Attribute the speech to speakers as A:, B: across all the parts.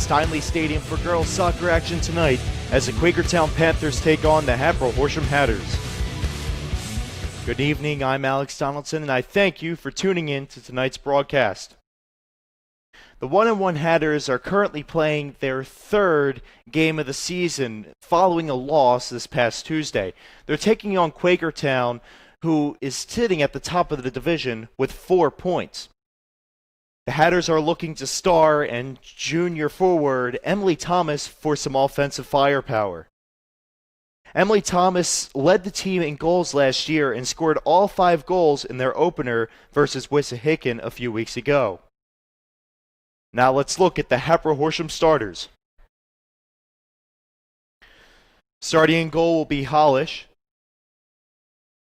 A: Steinley Stadium for girls soccer action tonight as the Quakertown Panthers take on the Hatboro-Horsham Hatters. Good evening, I'm Alex Donaldson, and I thank you for tuning in to tonight's broadcast. The 1-1 Hatters are currently playing their third game of the season following a loss this past Tuesday. They're taking on Quakertown, who is sitting at the top of the division with 4 points. The Hatters are looking to star and junior forward Emily Thomas for some offensive firepower. Emily Thomas led the team in goals last year and scored all 5 goals in their opener versus Wissahickon a few weeks ago. Now let's look at the Hatboro-Horsham starters. Starting in goal will be Hollish.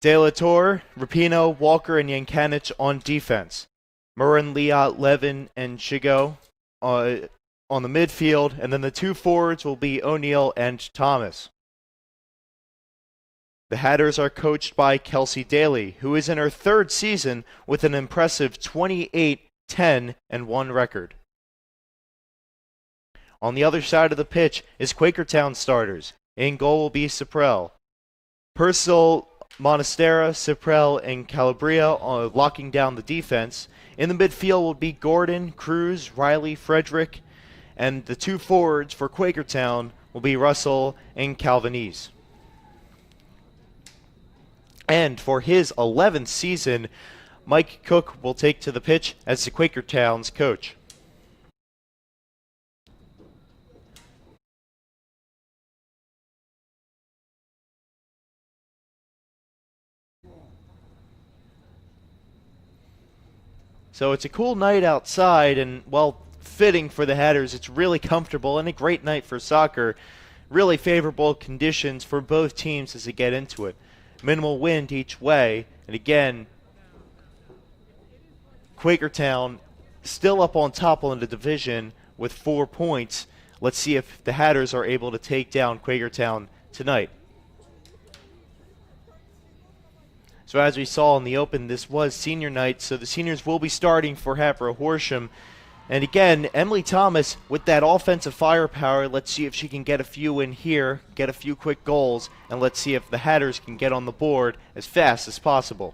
A: De La Torre, Rapino, Walker, and Yankanich on defense. Murren, Liat, Levin, and Shigo on the midfield, and then the 2 forwards will be O'Neill and Thomas. The Hatters are coached by Kelsey Daly, who is in her 3rd season with an impressive 28-10-1 record. On the other side of the pitch is Quakertown starters. In goal will be Ciprell. Purcell, Monastera, Ciprell, and Calabria locking down the defense. In the midfield will be Gordon, Cruz, Riley, Frederick, and the 2 forwards for Quakertown will be Russell and Calvanese. And for his 11th season, Mike Cook will take to the pitch as the Quakertown's coach. So it's a cool night outside, and, well, fitting for the Hatters. It's really comfortable and a great night for soccer. Really favorable conditions for both teams as they get into it. Minimal wind each way, and again, Quakertown still up on top on the division with 4 points. Let's see if the Hatters are able to take down Quakertown tonight. So as we saw in the open, this was senior night, so the seniors will be starting for Hatboro-Horsham. And again, Emily Thomas with that offensive firepower. Let's see if she can get a few in here, get a few quick goals, and let's see if the Hatters can get on the board as fast as possible.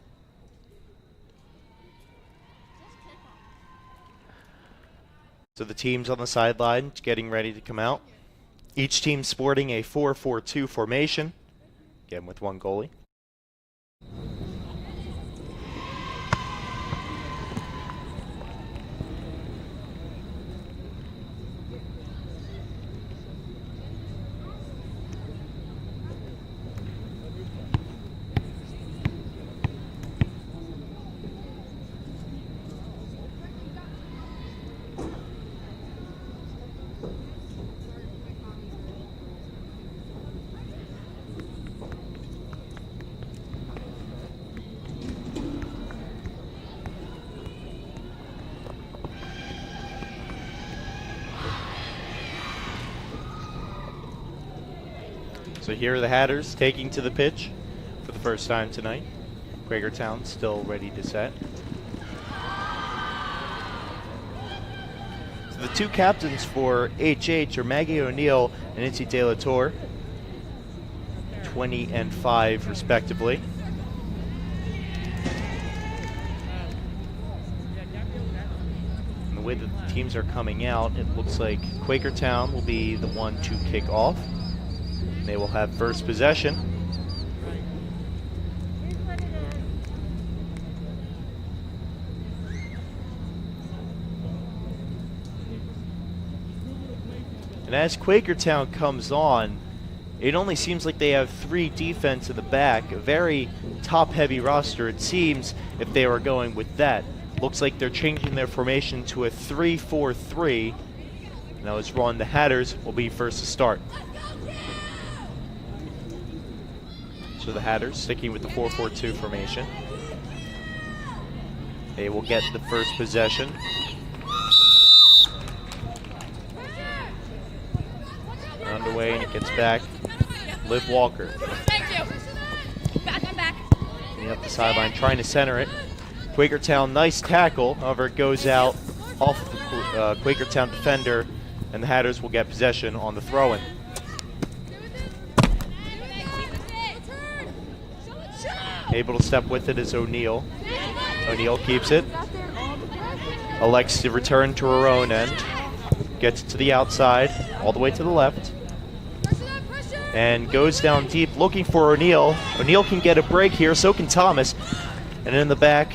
A: So the teams on the sideline getting ready to come out. Each team sporting a 4-4-2 formation, again with 1 goalie. So here are the Hatters taking to the pitch for the first time tonight. Quakertown still ready to set. So the 2 captains for HH are Maggie O'Neill and Itzy De La Torre, 20 and 5 respectively. And the way that the teams are coming out, it looks like Quakertown will be the one to kick off. They will have first possession. And as Quakertown comes on, it only seems like they have 3 defense in the back, a very top-heavy roster. It seems if they were going with that. Looks like they're changing their formation to a 3-4-3. Now it's Ron, the Hatters will be first to start. So the Hatters sticking with the 4-4-2 formation. They will get the first possession. Underway, and it gets back. Liv Walker.
B: Thank you. Back, I'm back.
A: Getting up the sideline, trying to center it. Quakertown, nice tackle. However, it goes out off the Quakertown defender and the Hatters will get possession on the throw-in. Able to step with it is O'Neal. O'Neal keeps it. Elects to return to her own end. Gets it to the outside, all the way to the left. And goes down deep looking for O'Neal. O'Neal can get a break here, so can Thomas. And in the back,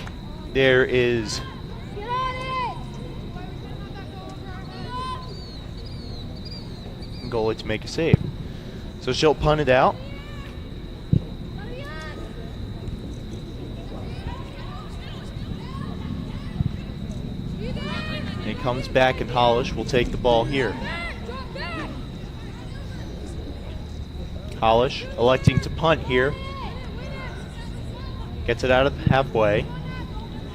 A: there is goalie to make a save. So she'll punt it out. And it comes back, and Hollish will take the ball here. Hollish electing to punt here. Gets it out of halfway.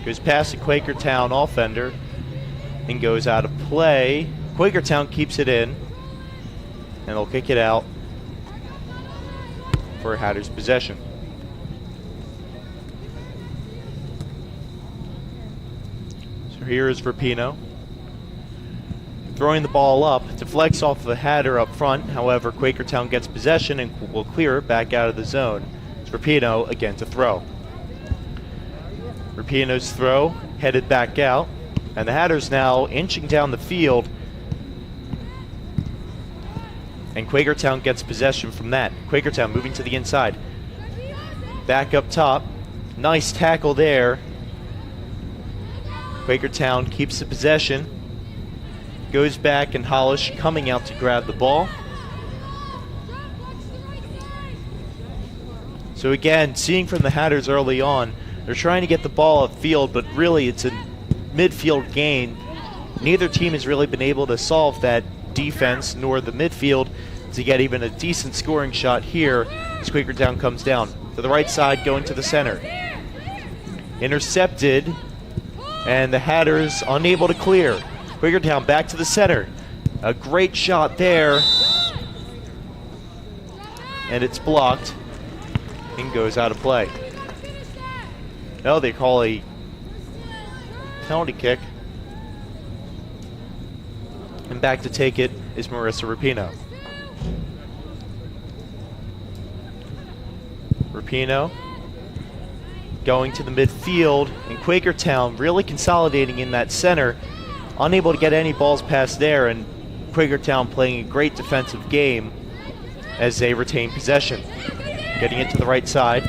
A: Goes past the Quakertown offender and goes out of play. Quakertown keeps it in, and they'll kick it out for Hatters possession. So here is Rapino. Throwing the ball up, deflects off the Hatter up front. However, Quakertown gets possession and will clear it back out of the zone. It's Rapino again to throw. Rapino's throw headed back out, and the Hatters now inching down the field. And Quakertown gets possession from that. Quakertown moving to the inside. Back up top. Nice tackle there. Quakertown keeps the possession. Goes back, and Hollish coming out to grab the ball. So again, seeing from the Hatters early on, they're trying to get the ball upfield, but really it's a midfield gain. Neither team has really been able to solve that defense nor the midfield to get even a decent scoring shot here as Quakertown comes down. To the right side, going to the center. Intercepted, and the Hatters unable to clear. Quakertown back to the center. A great shot there. And it's blocked and goes out of play. No, they call a penalty kick. And back to take it is Marissa Rapino. Rapino going to the midfield, and Quakertown really consolidating in that center. Unable to get any balls past there, and Quakertown playing a great defensive game as they retain possession. Getting it to the right side.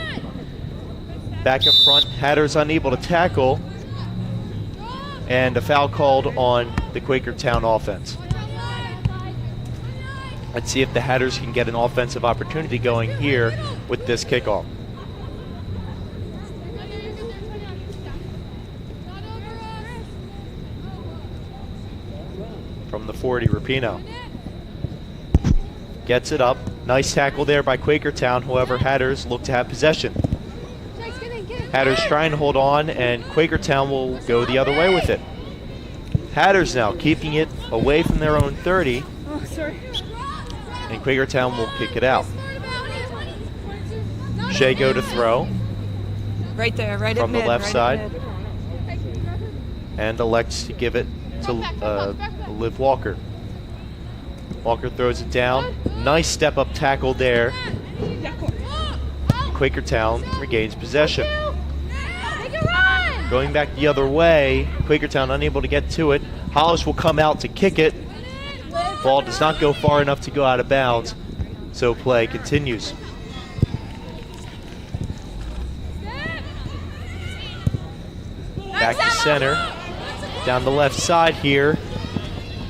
A: Back up front, Hatters unable to tackle, and a foul called on the Quakertown offense. Let's see if the Hatters can get an offensive opportunity going here with this kickoff. From the 40, Rapino gets it up. Nice tackle there by Quakertown. However, Hatters look to have possession. Hatters trying to hold on, and Quakertown will go the other way with it. Hatters now keeping it away from their own 30. And Quakertown will kick it out. Shea go to throw.
C: Right there, right
A: from
C: at mid,
A: the left
C: right
A: side. And elects to give it to Liv Walker. Walker throws it down. Nice step-up tackle there. Quakertown regains possession. Going back the other way, Quakertown unable to get to it. Hollish will come out to kick it. Ball does not go far enough to go out of bounds, so play continues. Back to center. Down the left side here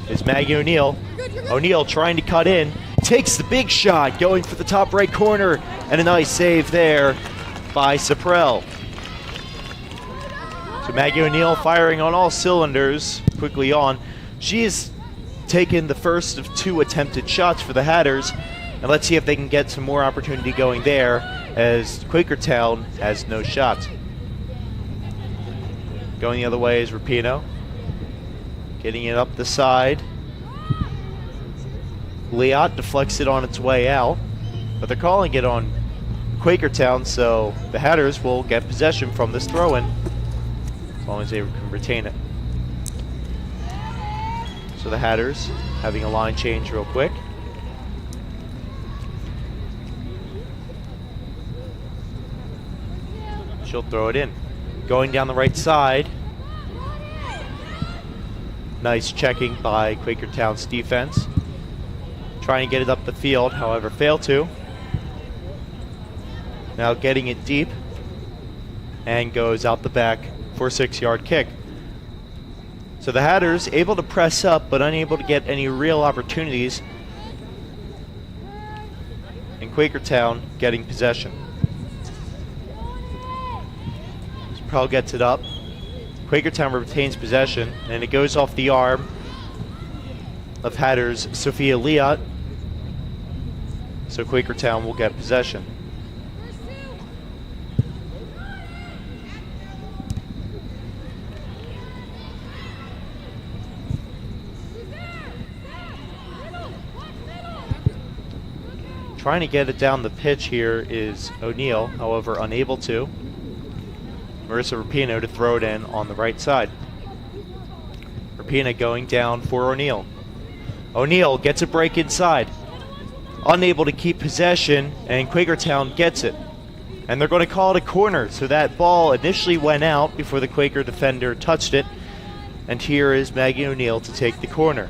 A: is Maggie O'Neal. O'Neal trying to cut in. Takes the big shot, going for the top right corner. And a nice save there by Saprell. So Maggie O'Neal firing on all cylinders quickly on. She has taken the first of 2 attempted shots for the Hatters. And let's see if they can get some more opportunity going there, as Quakertown has no shots. Going the other way is Rapino. Getting it up the side. Liat deflects it on its way out, but they're calling it on Quakertown, so the Hatters will get possession from this throw-in as long as they can retain it. So the Hatters having a line change real quick. She'll throw it in. Going down the right side. Nice checking by Quakertown's defense. Trying to get it up the field, however, fail to. Now getting it deep. And goes out the back for a 6-yard kick. So the Hatters able to press up, but unable to get any real opportunities. And Quakertown getting possession. Sproul gets it up. Quakertown retains possession, and it goes off the arm of Hatters' Sophia Liat. So Quakertown will get possession. Trying to get it down the pitch here is O'Neill, however unable to. Marissa Rapino to throw it in on the right side. Rapino going down for O'Neill. O'Neill gets a break inside. Unable to keep possession, and Quakertown gets it. And they're going to call it a corner, so that ball initially went out before the Quaker defender touched it. And here is Maggie O'Neill to take the corner.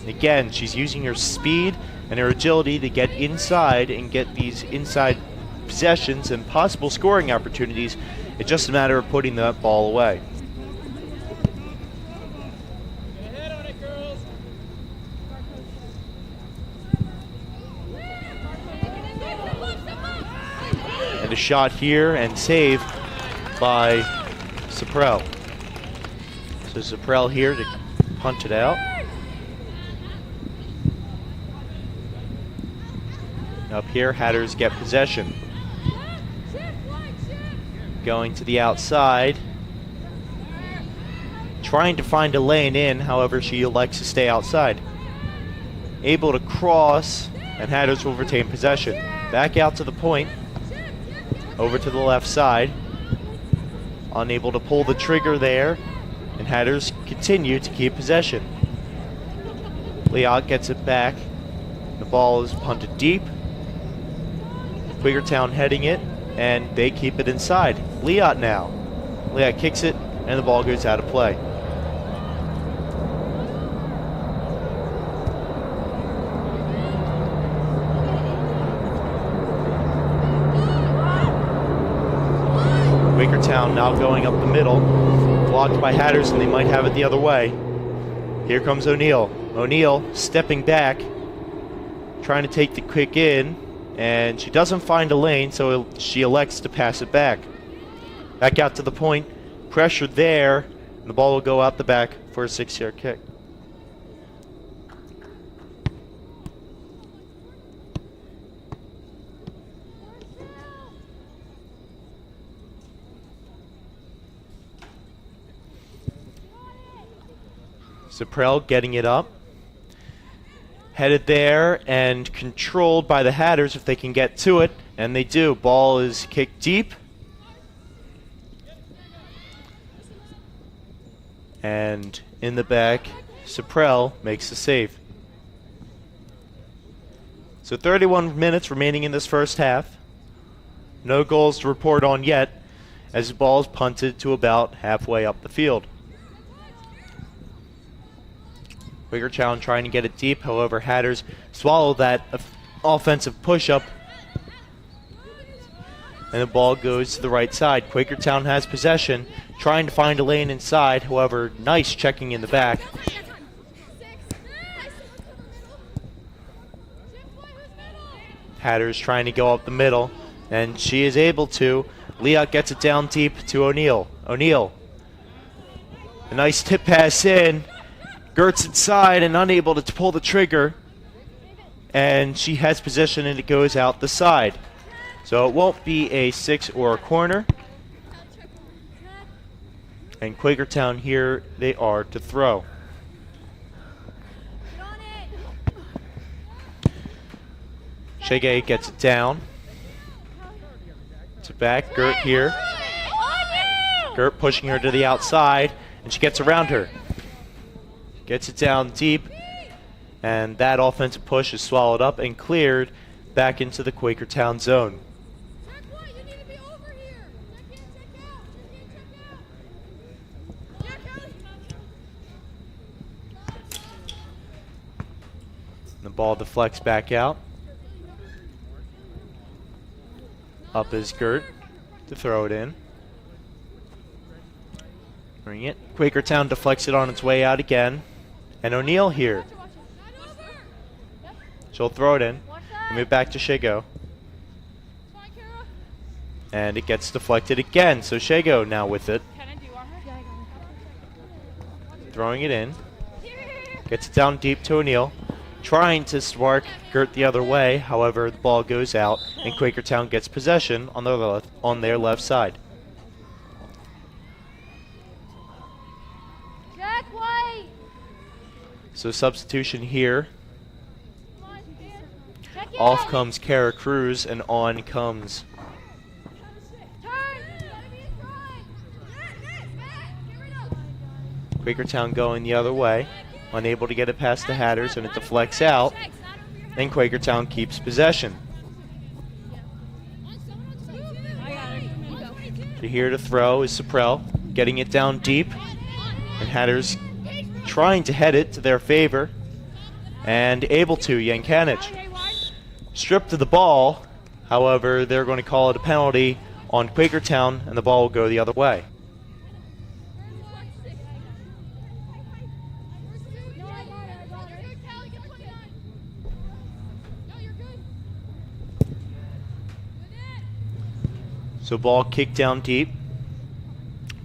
A: Again, she's using her speed and her agility to get inside and get these inside possessions and possible scoring opportunities. It's just a matter of putting that ball away. And a shot here and save by Saprell. So Saprell here to punt it out. Up here, Hatters get possession. Going to the outside. Trying to find a lane in, however, she elects to stay outside. Able to cross, and Hatters will retain possession. Back out to the point. Over to the left side. Unable to pull the trigger there, and Hatters continue to keep possession. Liat gets it back. The ball is punted deep. Quakertown heading it, and they keep it inside. Liat now. Liat kicks it, and the ball goes out of play. Quakertown now going up the middle. Blocked by Hatters, and they might have it the other way. Here comes O'Neill. O'Neill stepping back, trying to take the kick in. And she doesn't find a lane, so she elects to pass it back. Back out to the point. Pressure there. And the ball will go out the back for a 6-yard kick. Saprell getting it up. Headed there and controlled by the Hatters if they can get to it, and they do. Ball is kicked deep. And in the back, Saprell makes the save. So 31 minutes remaining in this first half. No goals to report on yet, as the ball is punted to about halfway up the field. Quakertown trying to get it deep, however, Hatters swallow that offensive push-up, and the ball goes to the right side. Quakertown has possession, trying to find a lane inside, however, nice checking in the back. Hatters trying to go up the middle, and she is able to. Liat gets it down deep to O'Neill. O'Neill, a nice tip pass in. Gertz inside and unable to pull the trigger, and she has possession and it goes out the side. So it won't be a 6 or a corner. And Quakertown here, they are to throw. Shege gets it down. To back, Gert here. Gert pushing her to the outside, and she gets around her. Gets it down deep, And that offensive push is swallowed up and cleared back into the Quakertown zone.
B: Check what? You need to be over here. Check in, check out. Check in, check out. Check out.
A: The ball deflects back out. Up is Gert to throw it in. Bring it. Quakertown deflects it on its way out again. And O'Neill here. She'll throw it in. Move back to Shago. And it gets deflected again. So Shago now with it. Throwing it in. Gets it down deep to O'Neill. Trying to spark Gert the other way. However, the ball goes out and Quakertown gets possession on their left side. So substitution here. Off comes Kara Cruz and on comes Quakertown going the other way. Unable to get it past the Hatters and it deflects out. And Quakertown keeps possession. Here to throw is Suprell, getting it down deep. And Hatters trying to head it to their favor. And able to, Yankanich. Stripped of the ball, however, they're going to call it a penalty on Quakertown, and the ball will go the other way. So ball kicked down deep.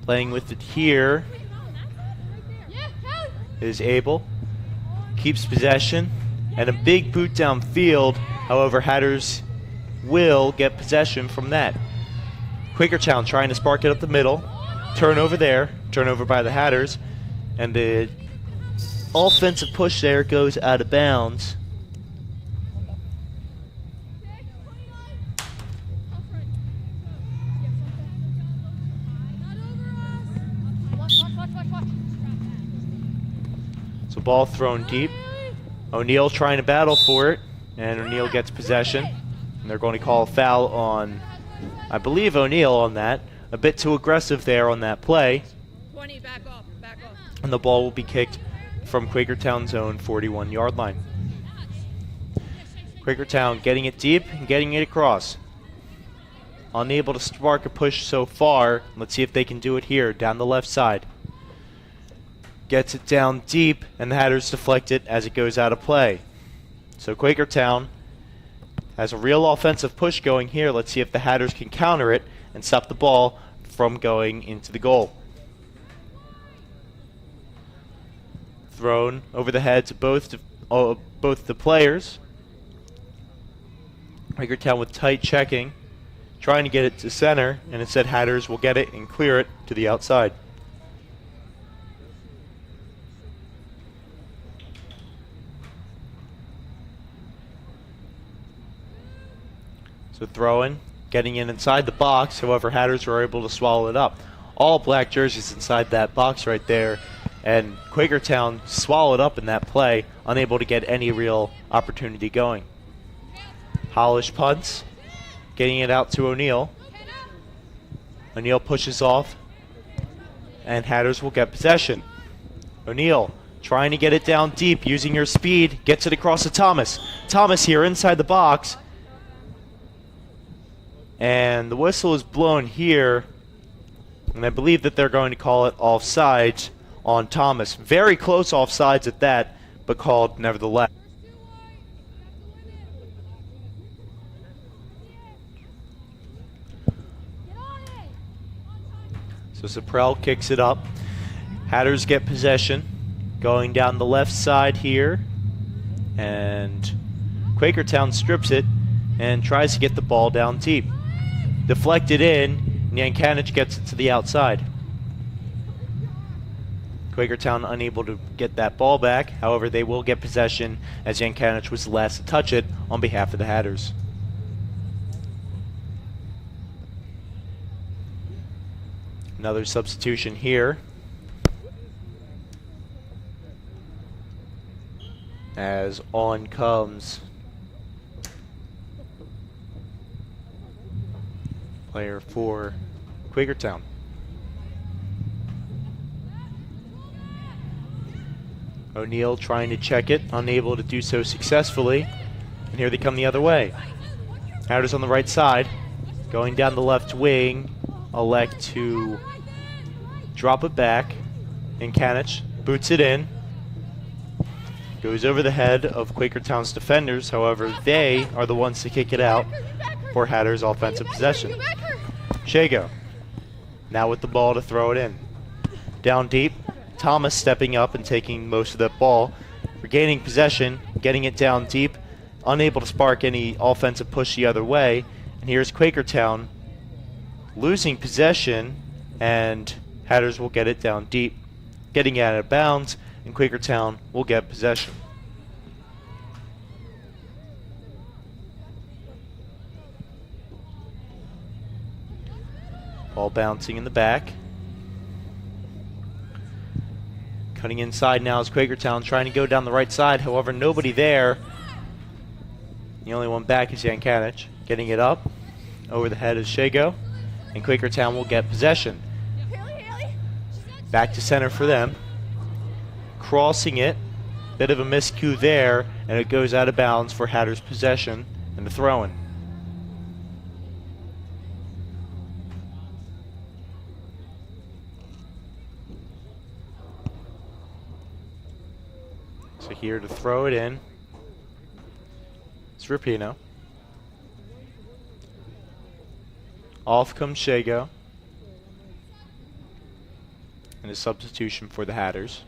A: Playing with it here is Abel. Keeps possession. And a big boot downfield. However, Hatters will get possession from that. Quakertown trying to spark it up the middle. Turnover there. Turnover by the Hatters. And the offensive push there goes out of bounds. So ball thrown deep. O'Neill trying to battle for it, and O'Neill gets possession. And they're going to call a foul on, I believe, O'Neill on that. A bit too aggressive there on that play.
C: 20, back off, back off.
A: And the ball will be kicked from Quakertown's own 41-yard line. Quakertown getting it deep and getting it across. Unable to spark a push so far. Let's see if they can do it here down the left side. Gets it down deep, and the Hatters deflect it as it goes out of play. So Quakertown has a real offensive push going here. Let's see if the Hatters can counter it and stop the ball from going into the goal. Thrown over the heads of both the players. Quakertown with tight checking, trying to get it to center, and instead Hatters will get it and clear it to the outside. So throwing, getting in inside the box. However, Hatters were able to swallow it up. All black jerseys inside that box right there. And Quakertown swallowed up in that play, unable to get any real opportunity going. Hollish punts, getting it out to O'Neill. O'Neill pushes off, and Hatters will get possession. O'Neill trying to get it down deep, using her speed, gets it across to Thomas. Thomas here inside the box. And the whistle is blown here, and I believe that they're going to call it offsides on Thomas. Very close offsides at that, but called nevertheless. So Suprell kicks it up. Hatters get possession. Going down the left side here. And Quakertown strips it and tries to get the ball down deep. Deflected in, and Yankanich gets it to the outside. Quakertown unable to get that ball back. However, they will get possession as Yankanich was the last to touch it on behalf of the Hatters. Another substitution here. As on comes player for Quakertown. O'Neal trying to check it, unable to do so successfully. And here they come the other way. Hatters on the right side, going down the left wing, elect to drop it back, and Kanich boots it in. Goes over the head of Quakertown's defenders, however, they are the ones to kick it out for Hatters' offensive possession. Shago, now with the ball to throw it in. Down deep, Thomas stepping up and taking most of that ball, regaining possession, getting it down deep, unable to spark any offensive push the other way. And here's Quakertown losing possession, and Hatters will get it down deep, getting it out of bounds, and Quakertown will get possession. Ball bouncing in the back. Cutting inside now is Quakertown, trying to go down the right side, however nobody there. The only one back is Kanich, getting it up. Over the head is Shago, and Quakertown will get possession. Back to center for them. Crossing it, bit of a miscue there, and it goes out of bounds for Hatters' possession and the throw-in. So here to throw it in, it's Rapino. Off comes Shago, and a substitution for the Hatters.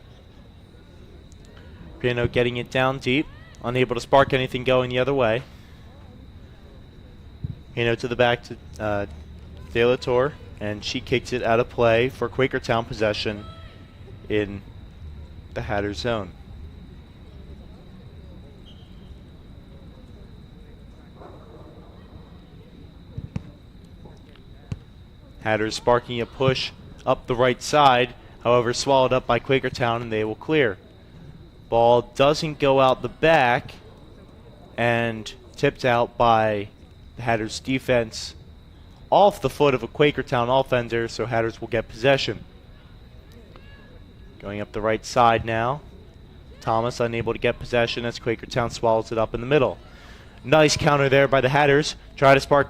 A: Rapino getting it down deep, unable to spark anything going the other way. Rapino to the back to De La Torre, and she kicks it out of play for Quakertown possession in the Hatters zone. Hatters sparking a push up the right side, however swallowed up by Quakertown, and they will clear. Ball doesn't go out the back, and tipped out by the Hatters defense off the foot of a Quakertown offender, so Hatters will get possession. Going up the right side now. Thomas unable to get possession as Quakertown swallows it up in the middle. Nice counter there by the Hatters. Try to spark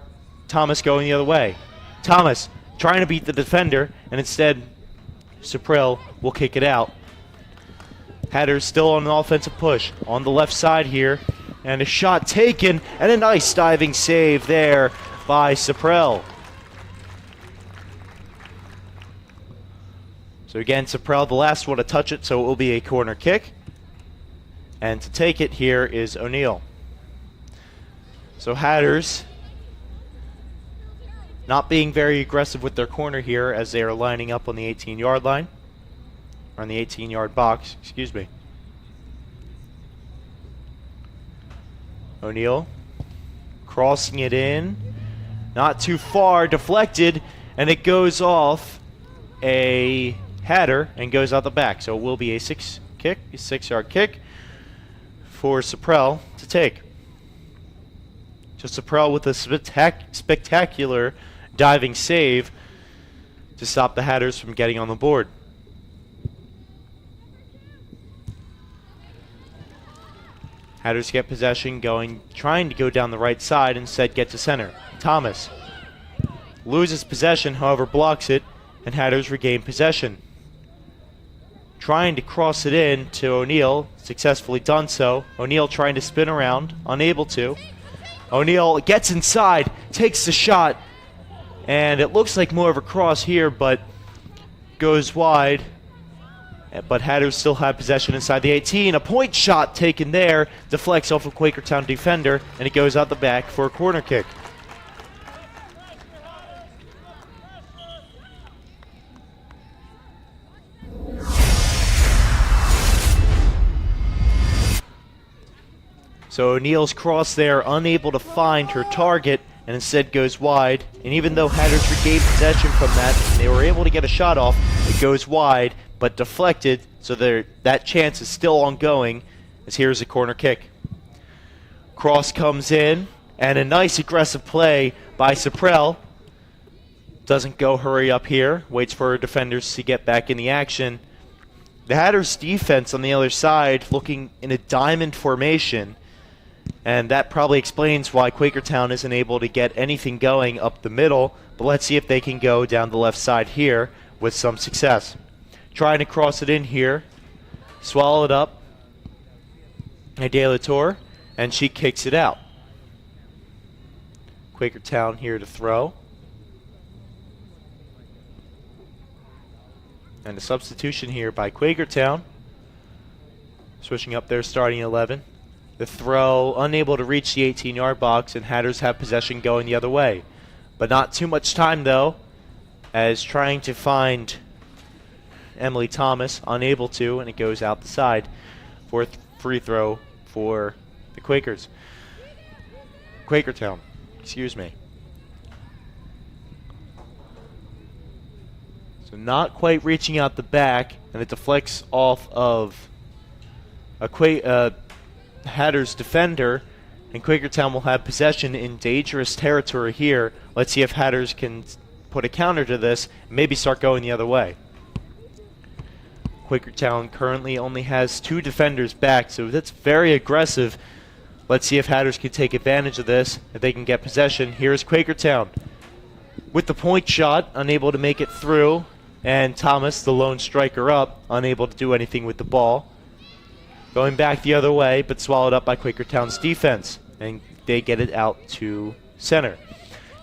A: Thomas going the other way. Thomas trying to beat the defender, and instead Suprel will kick it out. Hatters still on an offensive push on the left side here, and a shot taken, and a nice diving save there by Suprel. So again, Suprel the last one to touch it, so it will be a corner kick. And to take it here is O'Neal. So Hatters not being very aggressive with their corner here as they are lining up on the 18-yard line. Or on the 18-yard box, excuse me. O'Neal crossing it in. Not too far, deflected, and it goes off a Hatter and goes out the back. So it will be a 6-yard kick for Suprel to take. So Suprel with a spectacular diving save to stop the Hatters from getting on the board. Hatters get possession, trying to go down the right side, instead get to center. Thomas loses possession, however blocks it, and Hatters regain possession. Trying to cross it in to O'Neal, successfully done so. O'Neal trying to spin around, unable to. O'Neal gets inside, takes the shot, and it looks like more of a cross here, but goes wide. But Hatters still have possession inside the 18. A point shot taken there, deflects off a Quakertown defender, and it goes out the back for a corner kick. So O'Neal's cross there, unable to find her target, and instead goes wide. And even though Hatters regained possession from that, and they were able to get a shot off, it goes wide, but deflected, so that chance is still ongoing as here's a corner kick. Cross comes in, and a nice aggressive play by Saprel. Doesn't go hurry up here, waits for her defenders to get back in the action. The Hatters defense on the other side looking in a diamond formation, and that probably explains why Quakertown isn't able to get anything going up the middle, but let's see if they can go down the left side here with some success. Trying to cross it in here, swallow it up, De La Tour, and she kicks it out. Quakertown here to throw. And a substitution here by Quakertown. Switching up their starting 11. The throw unable to reach the 18-yard box, and Hatters have possession going the other way. But not too much time, though, as trying to find Emily Thomas, unable to, and it goes out the side. Fourth free throw for the Quakers. Quakertown, excuse me. So not quite reaching out the back, and it deflects off of a Hatters defender, and Quakertown will have possession in dangerous territory here. Let's see if Hatters can put a counter to this and maybe start going the other way. Quakertown currently only has 2 defenders back, so that's very aggressive. Let's see if Hatters can take advantage of this, if they can get possession. Here's Quakertown with the point shot, unable to make it through, and Thomas, the lone striker up, unable to do anything with the ball. Going back the other way, but swallowed up by Quakertown's defense, and they get it out to center.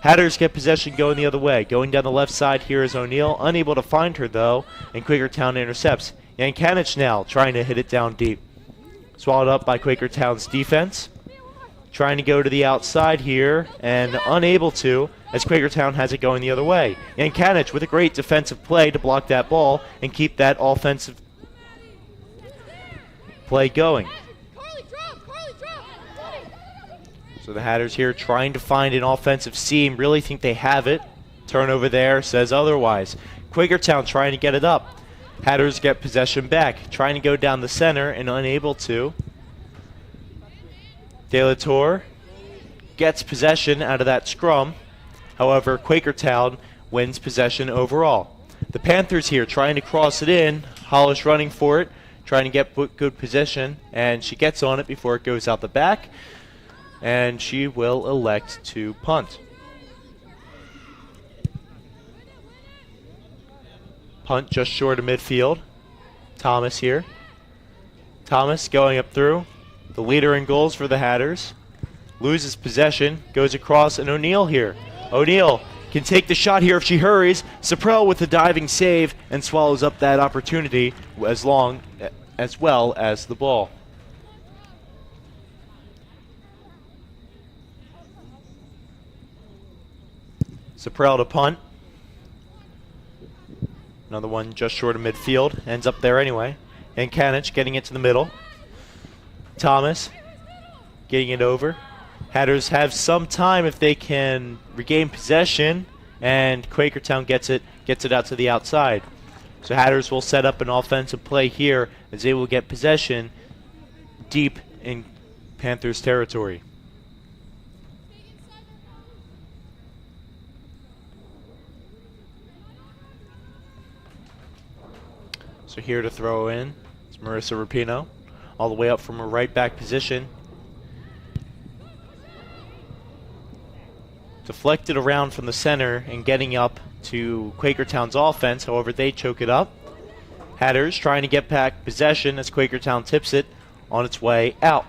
A: Hatters get possession going the other way. Going down the left side here is O'Neill, unable to find her though, and Quakertown intercepts. Yankanich now trying to hit it down deep. Swallowed up by Quakertown's defense. Trying to go to the outside here, and unable to, as Quakertown has it going the other way. Yankanich with a great defensive play to block that ball and keep that offensive play going. So the Hatters here trying to find an offensive seam, really think they have it. Turnover there says otherwise. Quakertown trying to get it up. Hatters get possession back, trying to go down the center and unable to. De La Tour gets possession out of that scrum. However, Quakertown wins possession overall. The Panthers here trying to cross it in. Hollis running for it, trying to get good position, and she gets on it before it goes out the back, and she will elect to punt. Punt just short of midfield. Thomas here. Thomas going up through. The leader in goals for the Hatters. Loses possession. Goes across, and O'Neill here. O'Neill can take the shot here if she hurries. Saprel with the diving save and swallows up that opportunity as well as the ball. Saprel to punt. Another one just short of midfield. Ends up there anyway. And Kanich getting it to the middle. Thomas getting it over. Hatters have some time if they can regain possession, and Quakertown gets it out to the outside. So Hatters will set up an offensive play here as they will get possession deep in Panthers territory. So here to throw in is Marissa Rapino, all the way up from her right back position. Deflected around from the center and getting up to Quakertown's offense. However, they choke it up. Hatters trying to get back possession as Quakertown tips it on its way out.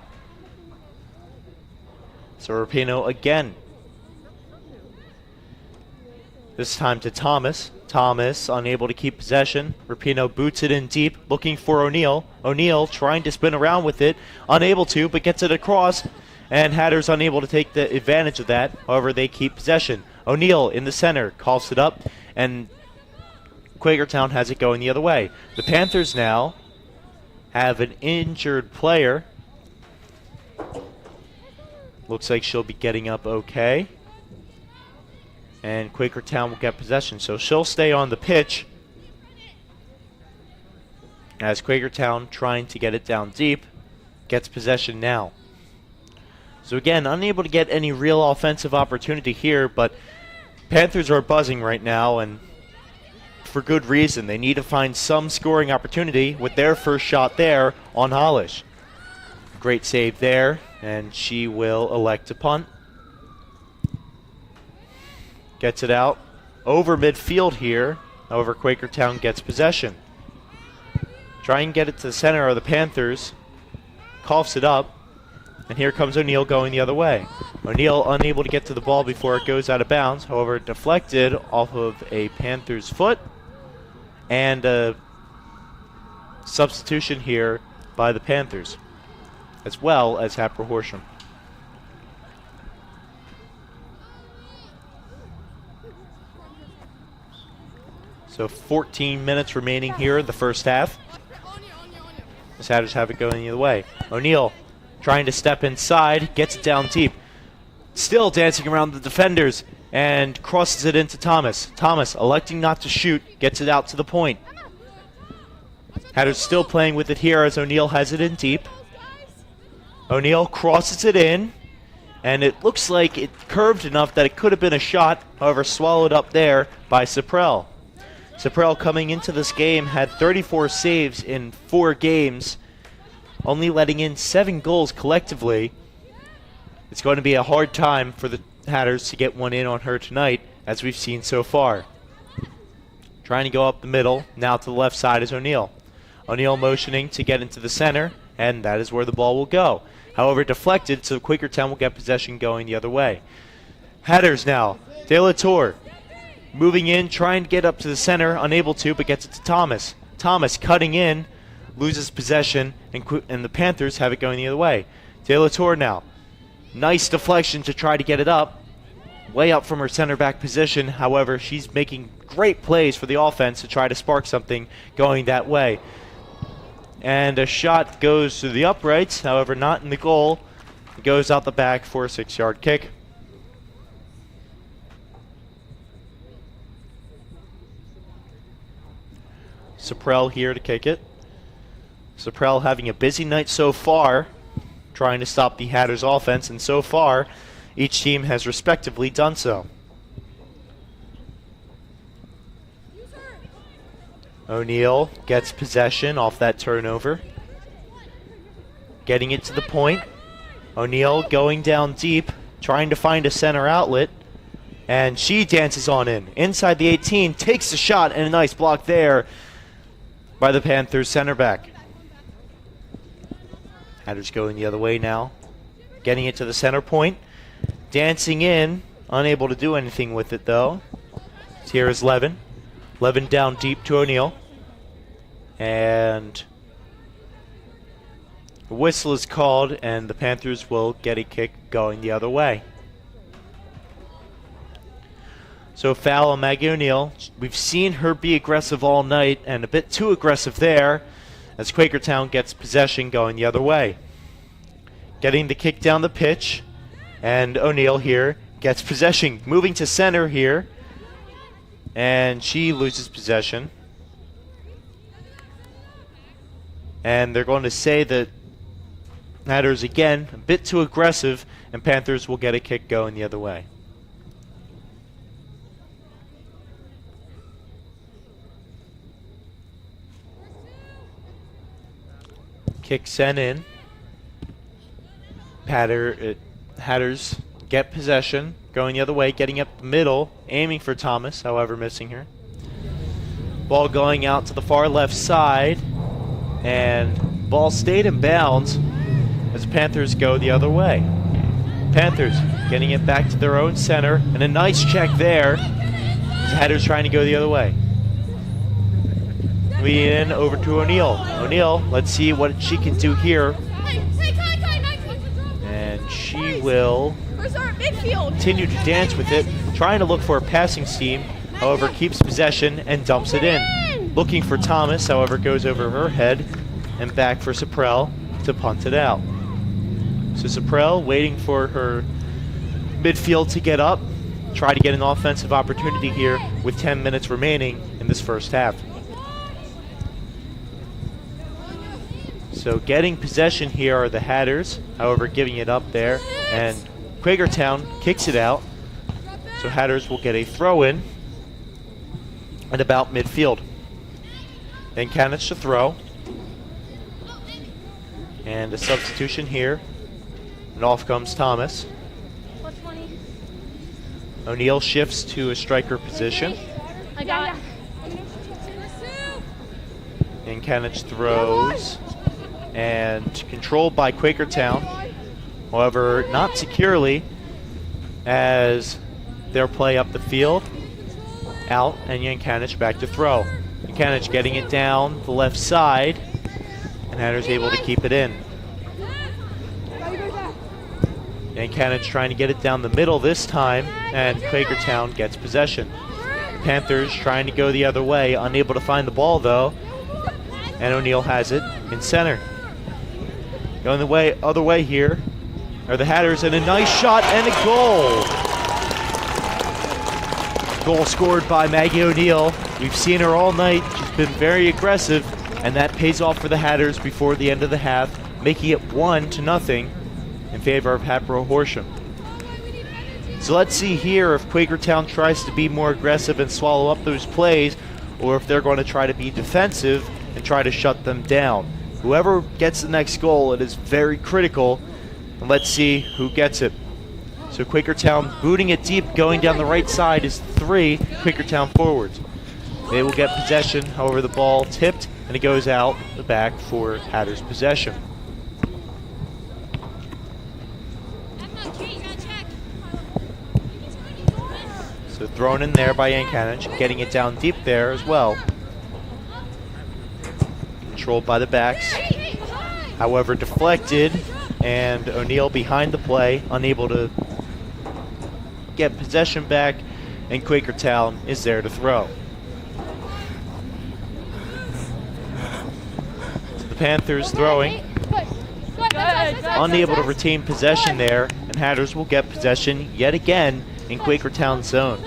A: So Rapino again. This time to Thomas. Thomas unable to keep possession. Rapino boots it in deep, looking for O'Neill. O'Neill trying to spin around with it. Unable to, but gets it across. And Hatters unable to take the advantage of that. However, they keep possession. O'Neill in the center coughs it up, and Quakertown has it going the other way. The Panthers now have an injured player. Looks like she'll be getting up okay. And Quakertown will get possession. So she'll stay on the pitch as Quakertown trying to get it down deep. gets possession now. So again, unable to get any real offensive opportunity here, but Panthers are buzzing right now, and for good reason. They need to find some scoring opportunity with their first shot there on Hollish. Great save there, and she will elect to punt. Gets it out over midfield here. However, Quakertown gets possession. Try and get it to the center of the Panthers. Coughs it up. And here comes O'Neill going the other way. O'Neill unable to get to the ball before it goes out of bounds. However, deflected off of a Panther's foot. And a substitution here by the Panthers, as well as Hatboro-Horsham. So 14 minutes remaining here in the first half. The Hatters have it going the other way. O'Neill trying to step inside, gets it down deep. Still dancing around the defenders and crosses it into Thomas. Thomas electing not to shoot, gets it out to the point. Hatters still playing with it here as O'Neill has it in deep. O'Neill crosses it in, and it looks like it curved enough that it could have been a shot, however swallowed up there by Saprell. Saprell coming into this game had 34 saves in 4 games, only letting in 7 goals collectively. It's going to be a hard time for the Hatters to get one in on her tonight, as we've seen so far. Trying to go up the middle, now to the left side is O'Neill. O'Neill motioning to get into the center, and that is where the ball will go. However, deflected, so Quakertown will get possession going the other way. Hatters now. De La Tour moving in, trying to get up to the center, unable to, but gets it to Thomas. Thomas cutting in, loses possession, and the Panthers have it going the other way. De La Tour now. Nice deflection to try to get it up. Way up from her center back position. However, she's making great plays for the offense to try to spark something going that way. And a shot goes to the uprights, however, not in the goal. It goes out the back for a 6-yard kick. Saprell here to kick it. Saprell having a busy night so far, trying to stop the Hatters offense, and so far, each team has respectively done so. O'Neill gets possession off that turnover. Getting it to the point. O'Neill going down deep, trying to find a center outlet. And she dances on in. Inside the 18, takes the shot, and a nice block there by the Panthers center back. Hatters going the other way now. Getting it to the center point. Dancing in. Unable to do anything with it, though. Here is Levin. Levin down deep to O'Neill. And the whistle is called, and the Panthers will get a kick going the other way. So foul on Maggie O'Neill. We've seen her be aggressive all night, and a bit too aggressive there, as Quakertown gets possession going the other way. Getting the kick down the pitch, and O'Neill here gets possession. Moving to center here, and she loses possession. And they're going to say that Hatters, again, a bit too aggressive, and Panthers will get a kick going the other way. Kick sent in. Hatters get possession, going the other way, getting up the middle, aiming for Thomas, however missing her. Ball going out to the far left side, and ball stayed in bounds as the Panthers go the other way. Panthers getting it back to their own center, and a nice check there as the Hatters trying to go the other way. Lead in over to O'Neill. O'Neill, let's see what she can do here. And she will continue to dance with it, trying to look for a passing scheme, however keeps possession and dumps it in. Looking for Thomas, however goes over her head, and back for Saprell to punt it out. So Saprell waiting for her midfield to get up, try to get an offensive opportunity here with 10 minutes remaining in this first half. So getting possession here are the Hatters, however giving it up there, and Quakertown kicks it out. So Hatters will get a throw in at about midfield. Then Canich to throw. And a substitution here. And off comes Thomas. O'Neill shifts to a striker position.
B: I got it.
A: And Canich throws. And controlled by Quakertown. However, not securely, as their play up the field. Out, and Yankanich back to throw. Yankanich getting it down the left side, and Hatter's able to keep it in. Yankanich trying to get it down the middle this time, and Quakertown gets possession. Panthers trying to go the other way, unable to find the ball though, and O'Neill has it in center. Going the other way here are the Hatters, and a nice shot and a goal. Goal scored by Maggie O'Neill. We've seen her all night. She's been very aggressive, and that pays off for the Hatters before the end of the half, making it 1-0 in favor of Hatboro-Horsham. So let's see here if Quakertown tries to be more aggressive and swallow up those plays, or if they're going to try to be defensive and try to shut them down. Whoever gets the next goal, it is very critical, and let's see who gets it. So Quakertown booting it deep, going down the right side is 3 Quakertown forwards. They will get possession, however the ball tipped, and it goes out the back for Hatter's possession. So thrown in there by Yankanich, getting it down deep there as well. Controlled by the backs, however deflected, and O'Neill behind the play, unable to get possession back, and Quakertown is there to throw. So the Panthers throwing, unable to retain possession there, and Hatters will get possession yet again in Quakertown zone.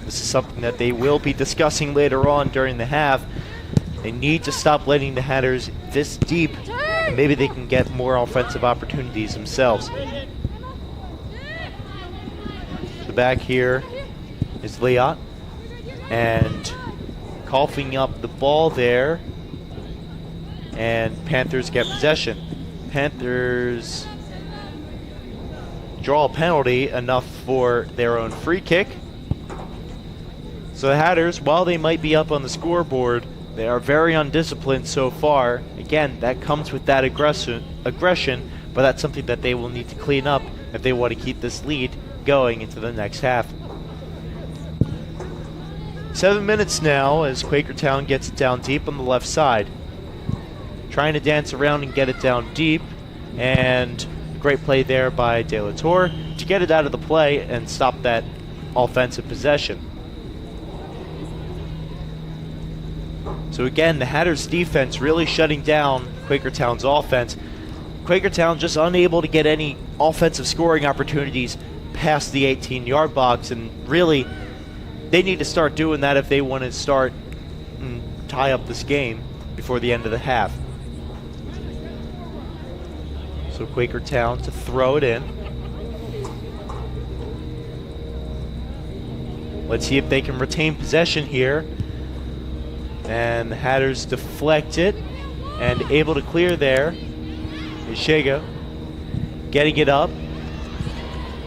A: This is something that they will be discussing later on during the half. They need to stop letting the Hatters this deep, and maybe they can get more offensive opportunities themselves. The back here is Liat, and coughing up the ball there, and Panthers get possession. Panthers draw a penalty, enough for their own free kick. So the Hatters, while they might be up on the scoreboard, they are very undisciplined so far. Again, that comes with that aggression, but that's something that they will need to clean up if they want to keep this lead going into the next half. 7 minutes now as Quakertown gets it down deep on the left side. Trying to dance around and get it down deep, and great play there by De La Torre to get it out of the play and stop that offensive possession. So again, the Hatters defense really shutting down Quakertown's offense. Quakertown just unable to get any offensive scoring opportunities past the 18-yard box, and really they need to start doing that if they want to start and tie up this game before the end of the half. So Quakertown to throw it in. Let's see if they can retain possession here. And the Hatters deflect it, and able to clear there is Shago, getting it up,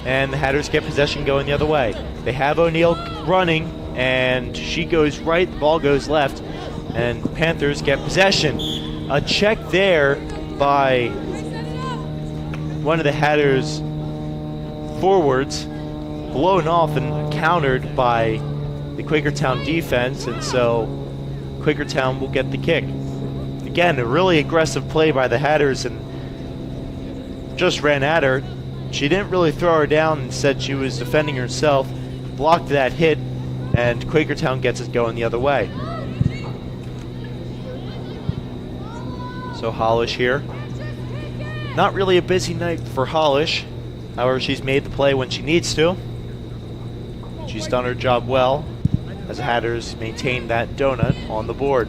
A: and the Hatters get possession going the other way. They have O'Neill running, and she goes right, the ball goes left, and Panthers get possession. A check there by one of the Hatters forwards, blown off and countered by the Quakertown defense, and so Quakertown will get the kick. Again, a really aggressive play by the Hatters, and just ran at her. She didn't really throw her down and said she was defending herself, blocked that hit, and Quakertown gets it going the other way. So Hollish here. Not really a busy night for Hollish. However, she's made the play when she needs to. She's done her job well, as the Hatters maintain that donut on the board.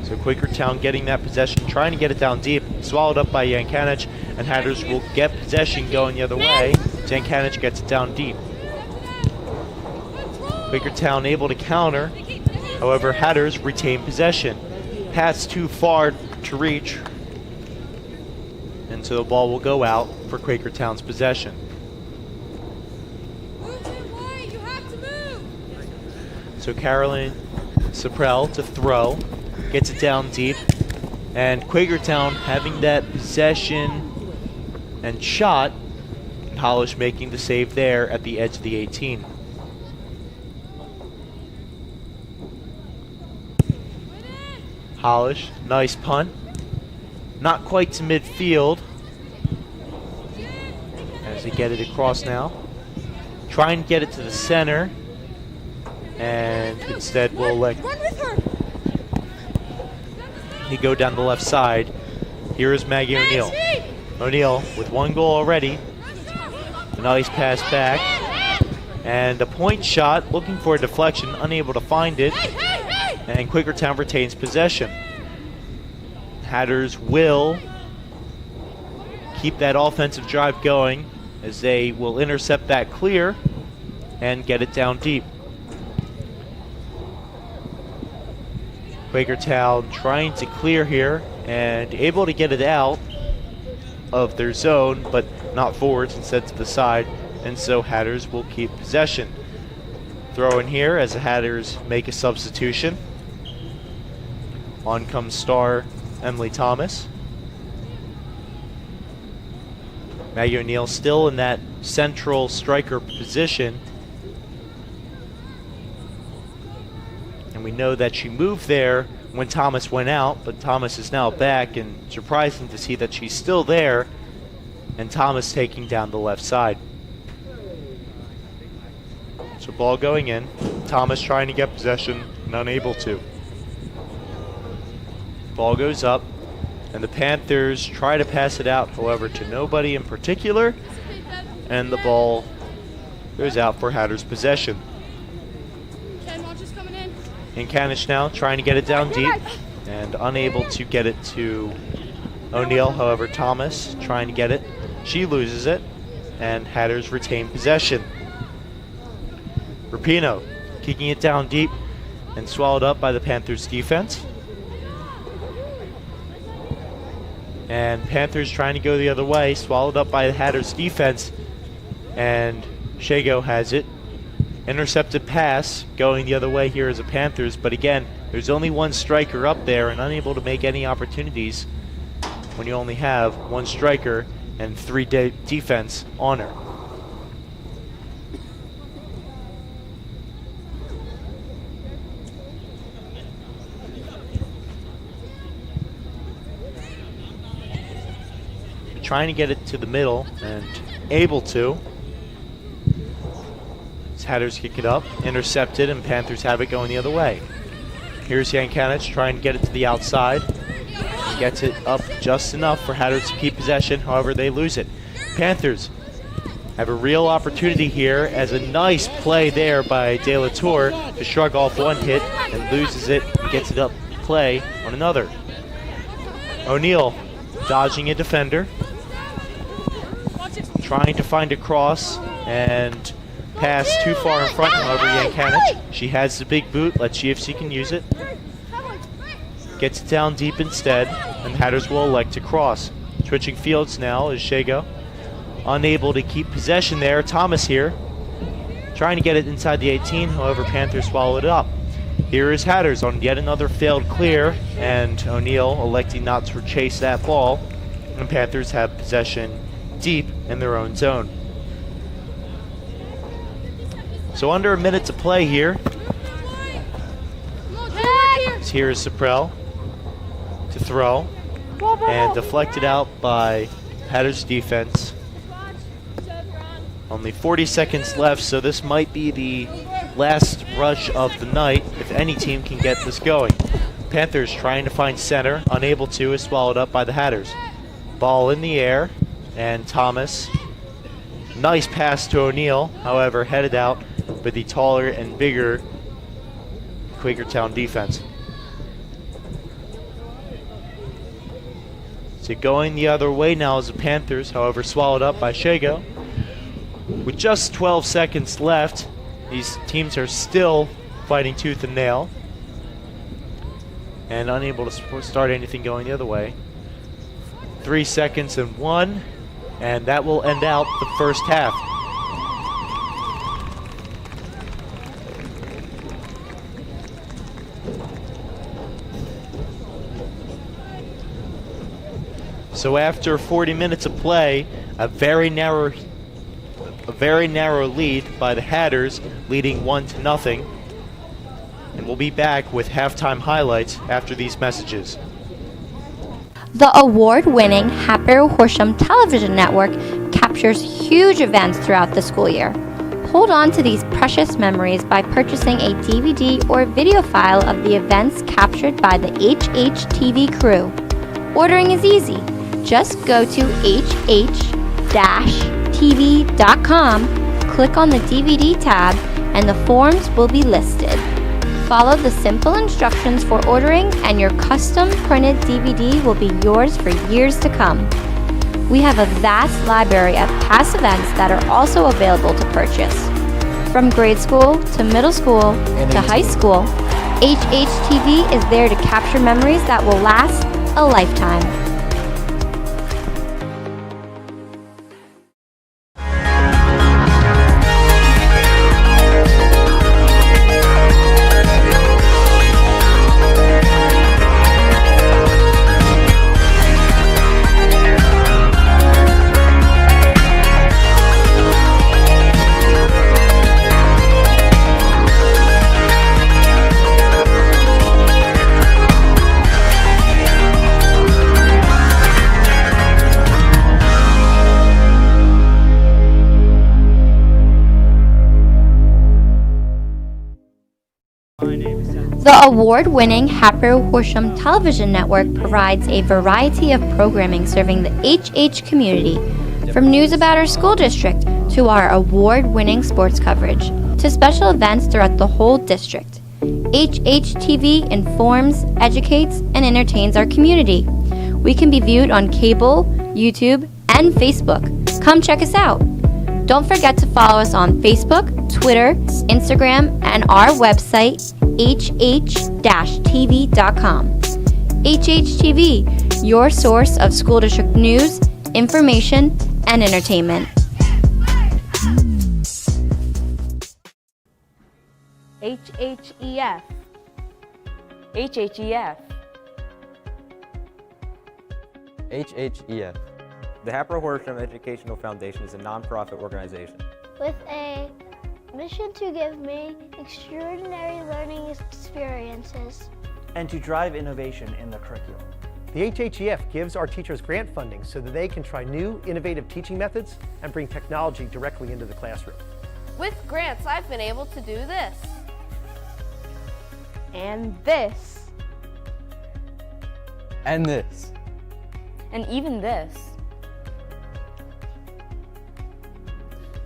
A: So Quakertown getting that possession, trying to get it down deep, swallowed up by Yankanich, and Hatters will get possession going the other way. Yankanich gets it down deep. Quakertown able to counter, however Hatters retain possession. Pass too far to reach, and so the ball will go out for Quakertown's possession.
B: You have to move.
A: So Caroline Saprell to throw, gets it down deep, and Quakertown having that possession and shot, Polish making the save there at the edge of the 18. Polish, nice punt. Not quite to midfield as they get it across now. Try and get it to the center, and instead will let he go down the left side. Here is Maggie O'Neill. O'Neill with one goal already. A nice pass back, and a point shot, looking for a deflection, unable to find it, and Quakertown retains possession. Hatters will keep that offensive drive going as they will intercept that clear and get it down deep. Quakertown trying to clear here and able to get it out of their zone, but not forwards, instead to the side, and so Hatters will keep possession. Throw in here as the Hatters make a substitution. On comes star Emily Thomas. Maggie O'Neill still in that central striker position. And we know that she moved there when Thomas went out, but Thomas is now back, and surprising to see that she's still there, and Thomas taking down the left side. So ball going in. Thomas trying to get possession and unable to. Ball goes up, and the Panthers try to pass it out, however, to nobody in particular, and the ball goes out for Hatters possession. Yankanich now trying to get it down deep and unable to get it to O'Neill, however, Thomas trying to get it. She loses it, and Hatters retain possession. Rapino kicking it down deep and swallowed up by the Panthers defense. And Panthers trying to go the other way, swallowed up by the Hatters defense, and Shago has it. Intercepted pass going the other way here as a Panthers, but again, there's only one striker up there and unable to make any opportunities when you only have one striker and three defense on her. Trying to get it to the middle and able to. Hatters kick it up, intercepted, and Panthers have it going the other way. Here's Yankanich trying to get it to the outside. Gets it up just enough for Hatters to keep possession, however they lose it. Panthers have a real opportunity here as a nice play there by De La Tour to shrug off one hit and loses it and gets it up play on another. O'Neill dodging a defender, trying to find a cross, and pass too far in front, however, Yankanich. She has the big boot. Let's see if she can use it. Gets it down deep instead, and Hatters will elect to cross. Switching fields now is Shago. Unable to keep possession there. Thomas here, trying to get it inside the 18, however, Panthers swallowed it up. Here is Hatters on yet another failed clear, and O'Neill electing not to chase that ball, and Panthers have possession deep in their own zone. So under a minute to play here. Here is Saprell to throw, and deflected out by Hatters defense. Only 40 seconds left, so this might be the last rush of the night if any team can get this going. Panthers trying to find center, unable to, is swallowed up by the Hatters. Ball in the air, and Thomas. Nice pass to O'Neill, however, headed out by the taller and bigger Quakertown defense. So going the other way now is the Panthers, however swallowed up by Shago. With just 12 seconds left, these teams are still fighting tooth and nail and unable to start anything going the other way. 3 seconds and 1, and that will end out the first half. So after 40 minutes of play, a very narrow lead by the Hatters, leading 1-0. And we'll be back with halftime highlights after these messages.
D: The award-winning Hatboro-Horsham television network captures huge events throughout the school year. Hold on to these precious memories by purchasing a DVD or video file of the events captured by the HHTV crew. Ordering is easy. Just go to hh-tv.com, click on the DVD tab, and the forms will be listed. Follow the simple instructions for ordering, and your custom printed DVD will be yours for years to come. We have a vast library of past events that are also available to purchase. From grade school to middle school to high school, HHTV is there to capture memories that will last a lifetime. The award-winning Hatboro-Horsham television network provides a variety of programming serving the HH community, from news about our school district to our award-winning sports coverage, to special events throughout the whole district. HHTV informs, educates, and entertains our community. We can be viewed on cable, YouTube, and Facebook. Come check us out. Don't forget to follow us on Facebook, Twitter, Instagram, and our website, hh-tv.com. HHTV, your source of school district news, information, and entertainment.
E: HHEF. HHEF.
F: HHEF. The Hatboro-Horsham Educational Foundation is a nonprofit organization
G: with a mission to give me extraordinary learning experiences
H: and to drive innovation in the curriculum.
I: The HHEF gives our teachers grant funding so that they can try new, innovative teaching methods and bring technology directly into the classroom.
J: With grants, I've been able to do this.
E: And this.
F: and this.
E: And even this.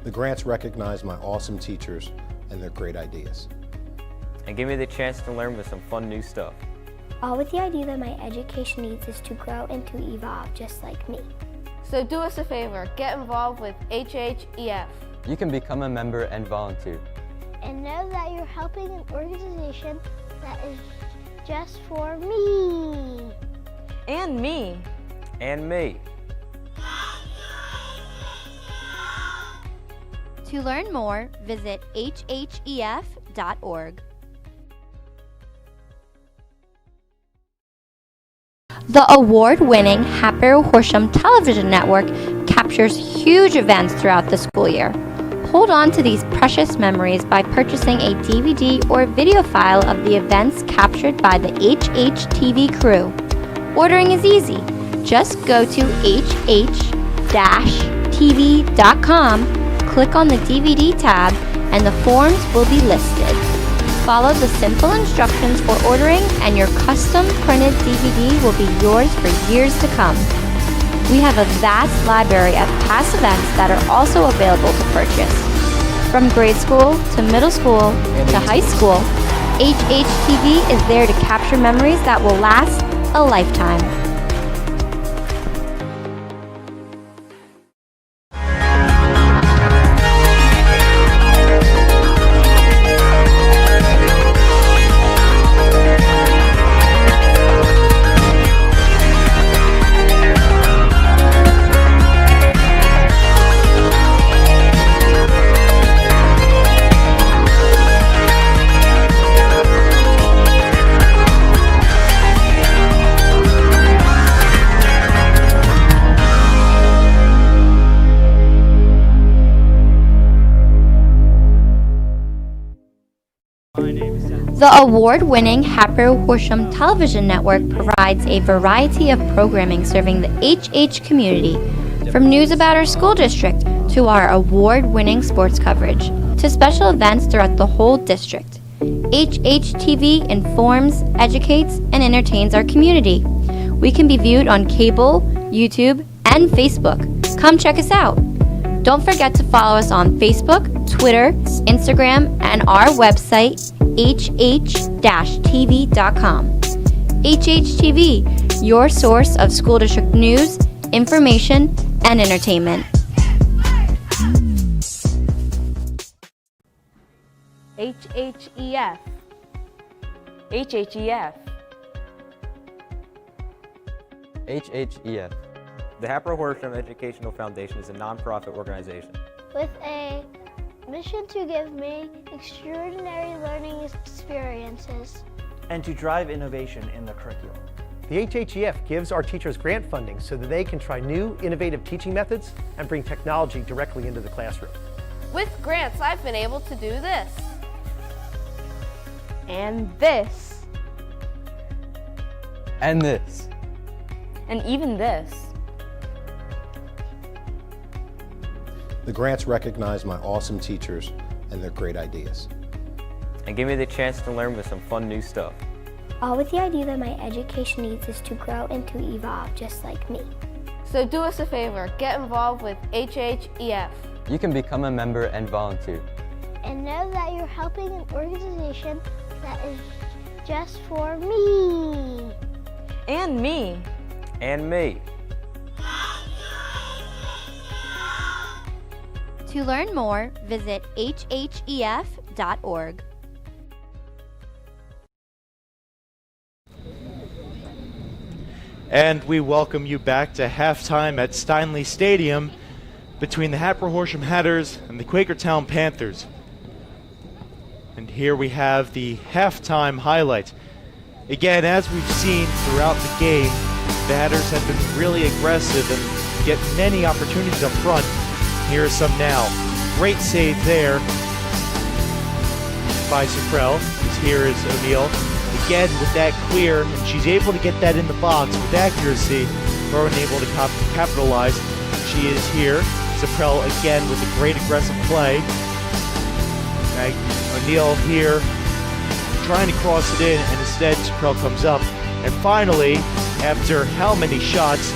K: The grants recognize my awesome teachers and their great ideas.
F: And give me the chance to learn with some fun new stuff.
G: All with the idea that my education needs is to grow and to evolve just like me.
J: So do us a favor, get involved with HHEF.
F: You can become a member and volunteer.
G: And know that you're helping an organization that is just for me.
E: And me.
F: And me.
D: To learn more, visit hhef.org. The award-winning Hatboro-Horsham television network captures huge events throughout the school year. Hold on to these precious memories by purchasing a DVD or video file of the events captured by the HHTV crew. Ordering is easy. Just go to hh-tv.com, click on the DVD tab, and the forms will be listed. Follow the simple instructions for ordering, and your custom printed DVD will be yours for years to come. We have a vast library of past events that are also available to purchase. From grade school to middle school to high school, HHTV is there to capture memories that will last a lifetime. The award-winning Hatboro-Horsham television network provides a variety of programming serving the HH community, from news about our school district to our award-winning sports coverage to special events throughout the whole district. HHTV informs, educates, and entertains our community. We can be viewed on cable, YouTube, and Facebook. Come check us out. Don't forget to follow us on Facebook, Twitter, Instagram, and our website, hh-tv.com. HHTV, your source of school district news, information, and entertainment.
E: HHEF. HHEF.
F: HHEF. The Hatboro-Horsham Educational Foundation is a nonprofit organization
G: with a mission to give me extraordinary learning experiences
H: and to drive innovation in the curriculum.
I: The HHEF gives our teachers grant funding so that they can try new, innovative teaching methods and bring technology directly into the classroom.
J: With grants, I've been able to do this.
E: And this.
F: and this.
E: And even this.
K: The grants recognize my awesome teachers and their great ideas.
F: And give me the chance to learn with some fun new stuff.
G: All with the idea that my education needs is to grow and to evolve just like me.
J: So do us a favor, get involved with HHEF.
F: You can become a member and volunteer.
G: And know that you're helping an organization that is just for me.
E: And me.
F: And me.
D: To learn more, visit hhef.org.
A: And we welcome you back to halftime at Steinley Stadium between the Hatboro-Horsham Hatters and the Quakertown Panthers. And here we have the halftime highlights. Again, as we've seen throughout the game, the Hatters have been really aggressive and get many opportunities up front. Here are some now. Great save there by Suprell. Here is O'Neill. Again with that clear, and she's able to get that in the box with accuracy. Rowan able to capitalize. She is here. Suprell again with a great aggressive play. O'Neill here trying to cross it in, and instead Suprell comes up. And finally, after how many shots,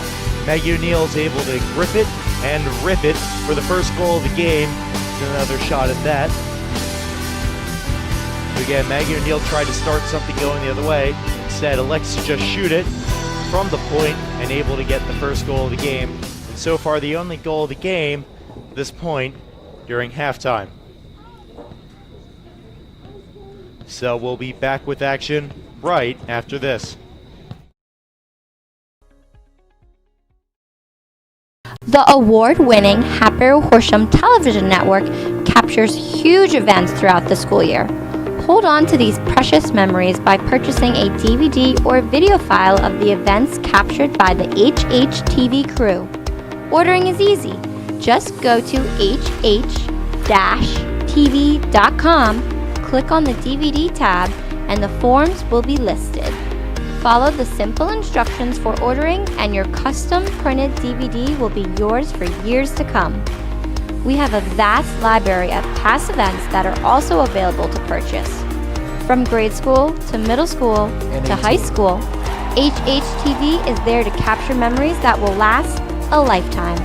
A: Maggie O'Neill is able to grip it and rip it for the first goal of the game. Another shot at that. Again, Maggie O'Neill tried to start something going the other way. Instead, elects to just shoot it from the point and able to get the first goal of the game. And so far, the only goal of the game at this point during halftime. So we'll be back with action right after this.
D: The award-winning Hatboro-Horsham television network captures huge events throughout the school year. Hold on to these precious memories by purchasing a DVD or video file of the events captured by the HHTV crew. Ordering is easy. Just go to hh-tv.com, click on the DVD tab, and the forms will be listed. Follow the simple instructions for ordering, and your custom printed DVD will be yours for years to come. We have a vast library of past events that are also available to purchase. From grade school to middle school to high school, HHTV is there to capture memories that will last a lifetime.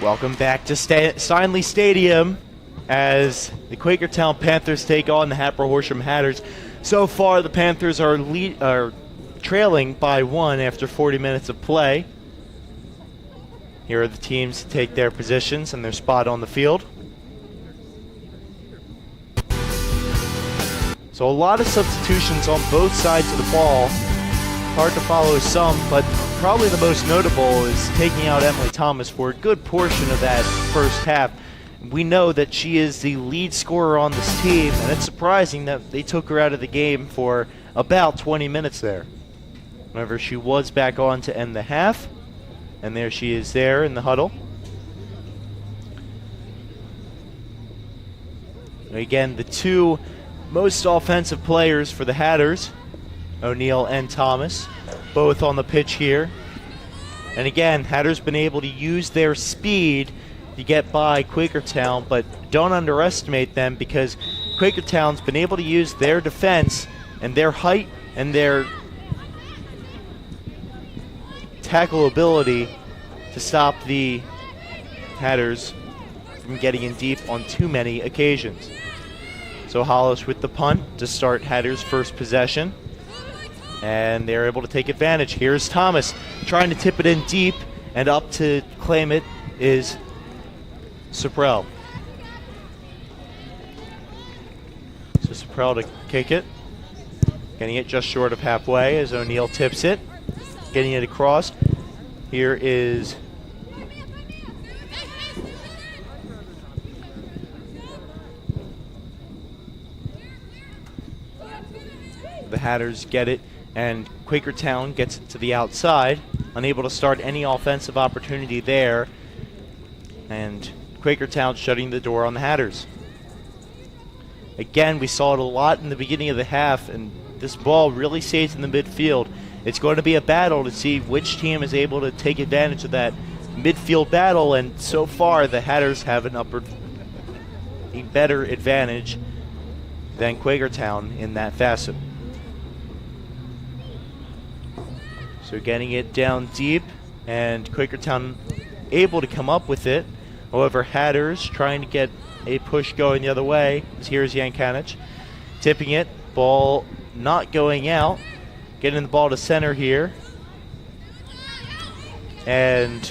A: Welcome back to Steinley Stadium as the Quakertown Panthers take on the Hatboro-Horsham Hatters. So far, the Panthers are trailing by 1 after 40 minutes of play. Here are the teams to take their positions and their spot on the field. So a lot of substitutions on both sides of the ball. Hard to follow some, but probably the most notable is taking out Emily Thomas for a good portion of that first half. We know that she is the lead scorer on this team, and it's surprising that they took her out of the game for about 20 minutes there. However, she was back on to end the half, and there she is there in the huddle. Again, the two most offensive players for the Hatters, O'Neill and Thomas, both on the pitch here. And again, Hatters been able to use their speed to get by Quakertown, but don't underestimate them because Quakertown's been able to use their defense and their height and their tackle ability to stop the Hatters from getting in deep on too many occasions. So Hollis with the punt to start Hatters' first possession. And they're able to take advantage. Here's Thomas trying to tip it in deep, and up to claim it is Suprell. So Suprell to kick it. Getting it just short of halfway as O'Neill tips it. Getting it across. Here is the Hatters get it, and Quakertown gets it to the outside, unable to start any offensive opportunity there, and Quakertown shutting the door on the Hatters. Again, we saw it a lot in the beginning of the half, and this ball really stays in the midfield. It's going to be a battle to see which team is able to take advantage of that midfield battle, and so far the Hatters have a better advantage than Quakertown in that facet. So getting it down deep, and Quakertown able to come up with it. However, Hatters trying to get a push going the other way. Here's Yankanich tipping it, ball not going out. Getting the ball to center here. And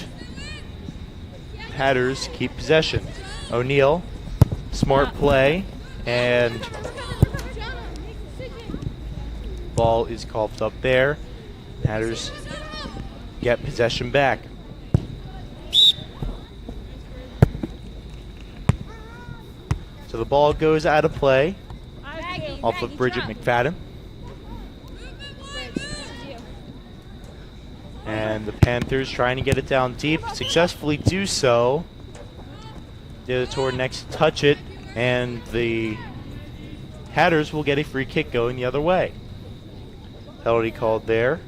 A: Hatters keep possession. O'Neill, smart play, and ball is coughed up there. Hatters get possession back. So the ball goes out of play off of Bridget McFadden. And the Panthers trying to get it down deep, successfully do so. The other toward next to touch it, and the Hatters will get a free kick going the other way. Penalty called there,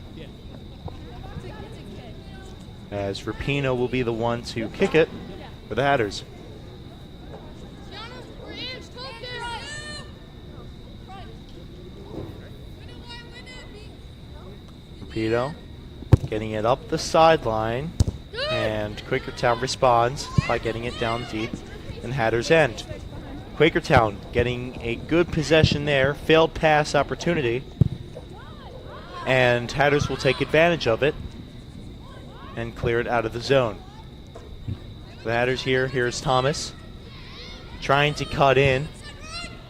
A: as Rapino will be the one to kick it for the Hatters. Rapino getting it up the sideline, and Quakertown responds by getting it down deep in Hatters' end. Quakertown getting a good possession there, failed pass opportunity, and Hatters will take advantage of it and clear it out of the zone. The Hatters here's Thomas trying to cut in,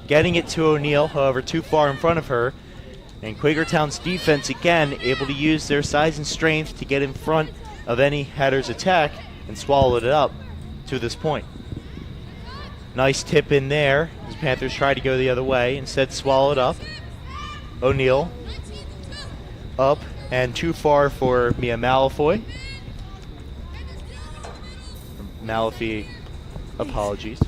A: getting it to O'Neill, however too far in front of her. And Quakertown's defense, again, able to use their size and strength to get in front of any Hatters attack and swallow it up to this point. Nice tip in there as Panthers try to go the other way, instead swallow it up. O'Neill up and too far for Mia Malfoy. Malafy, apologies.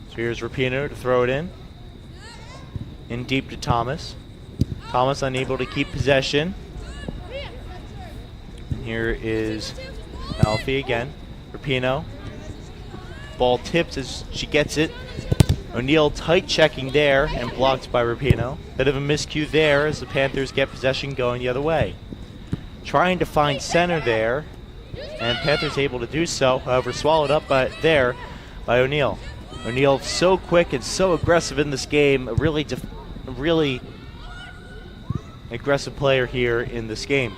A: So here's Rapino to throw it in deep to Thomas. Thomas unable to keep possession. And here is Malafy again. Rapino. Ball tips as she gets it. O'Neill tight checking there and blocked by Rapino. Bit of a miscue there as the Panthers get possession going the other way. Trying to find center there, and Panthers able to do so, however swallowed up by O'Neill. O'Neill so quick and so aggressive in this game, a really aggressive player here in this game.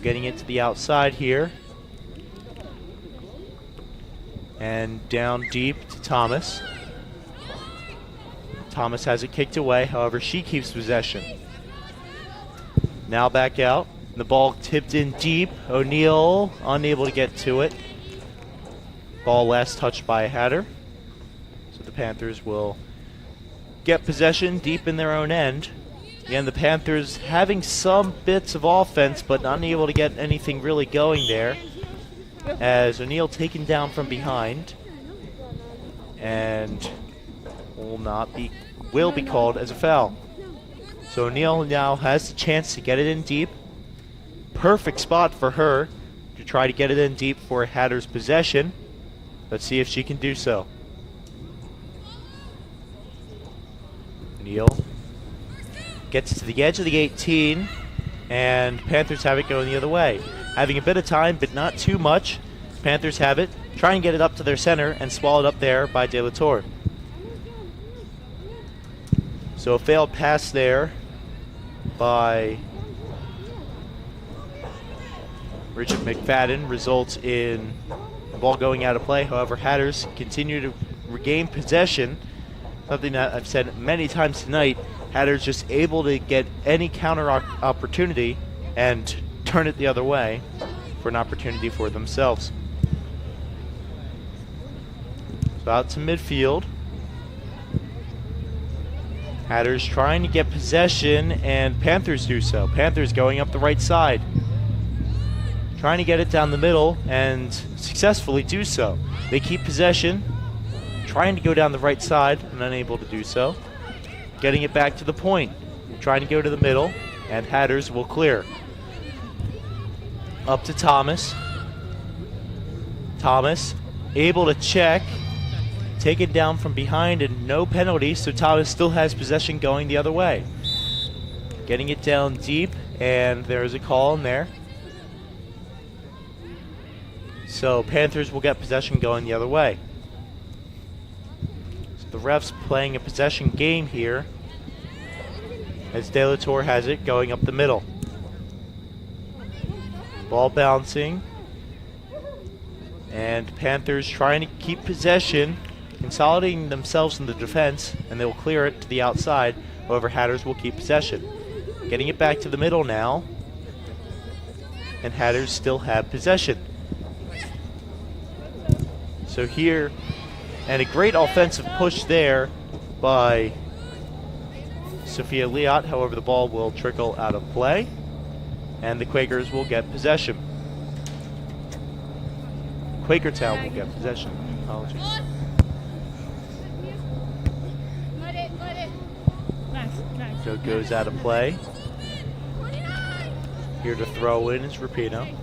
A: Getting it to the outside here. And down deep to Thomas. Thomas has it kicked away, however, she keeps possession. Now back out. The ball tipped in deep. O'Neal unable to get to it. Ball last touched by a Hatter. So the Panthers will get possession deep in their own end. Again, the Panthers having some bits of offense, but not able to get anything really going there. As O'Neal taken down from behind. And will be called as a foul. So O'Neal now has the chance to get it in deep. Perfect spot for her to try to get it in deep for Hatter's possession. Let's see if she can do so. O'Neal gets to the edge of the 18, and Panthers have it going the other way. Having a bit of time, but not too much. Panthers have it. Try and get it up to their center and swallowed up there by De La Torre. So a failed pass there by Richard McFadden results in the ball going out of play. However, Hatters continue to regain possession. Something that I've said many times tonight. Hatters just able to get any counter opportunity and turn it the other way for an opportunity for themselves. So out to midfield. Hatters trying to get possession, and Panthers do so. Panthers going up the right side. Trying to get it down the middle, and successfully do so. They keep possession, trying to go down the right side, and unable to do so. Getting it back to the point. Trying to go to the middle, and Hatters will clear. Up to Thomas. Thomas able to check. Taken down from behind and no penalty, so Thomas still has possession going the other way. Getting it down deep, and there's a call in there. So Panthers will get possession going the other way. So the refs playing a possession game here as De La Torre has it going up the middle. Ball bouncing. And Panthers trying to keep possession, consolidating themselves in the defense, and they will clear it to the outside. However, Hatters will keep possession. Getting it back to the middle now, and Hatters still have possession. So here, and a great offensive push there by Sophia Liot. However, the ball will trickle out of play, and the Quakers will get possession. Quakertown will get possession. Apologies. So it goes out of play. Here to throw in is Rapino.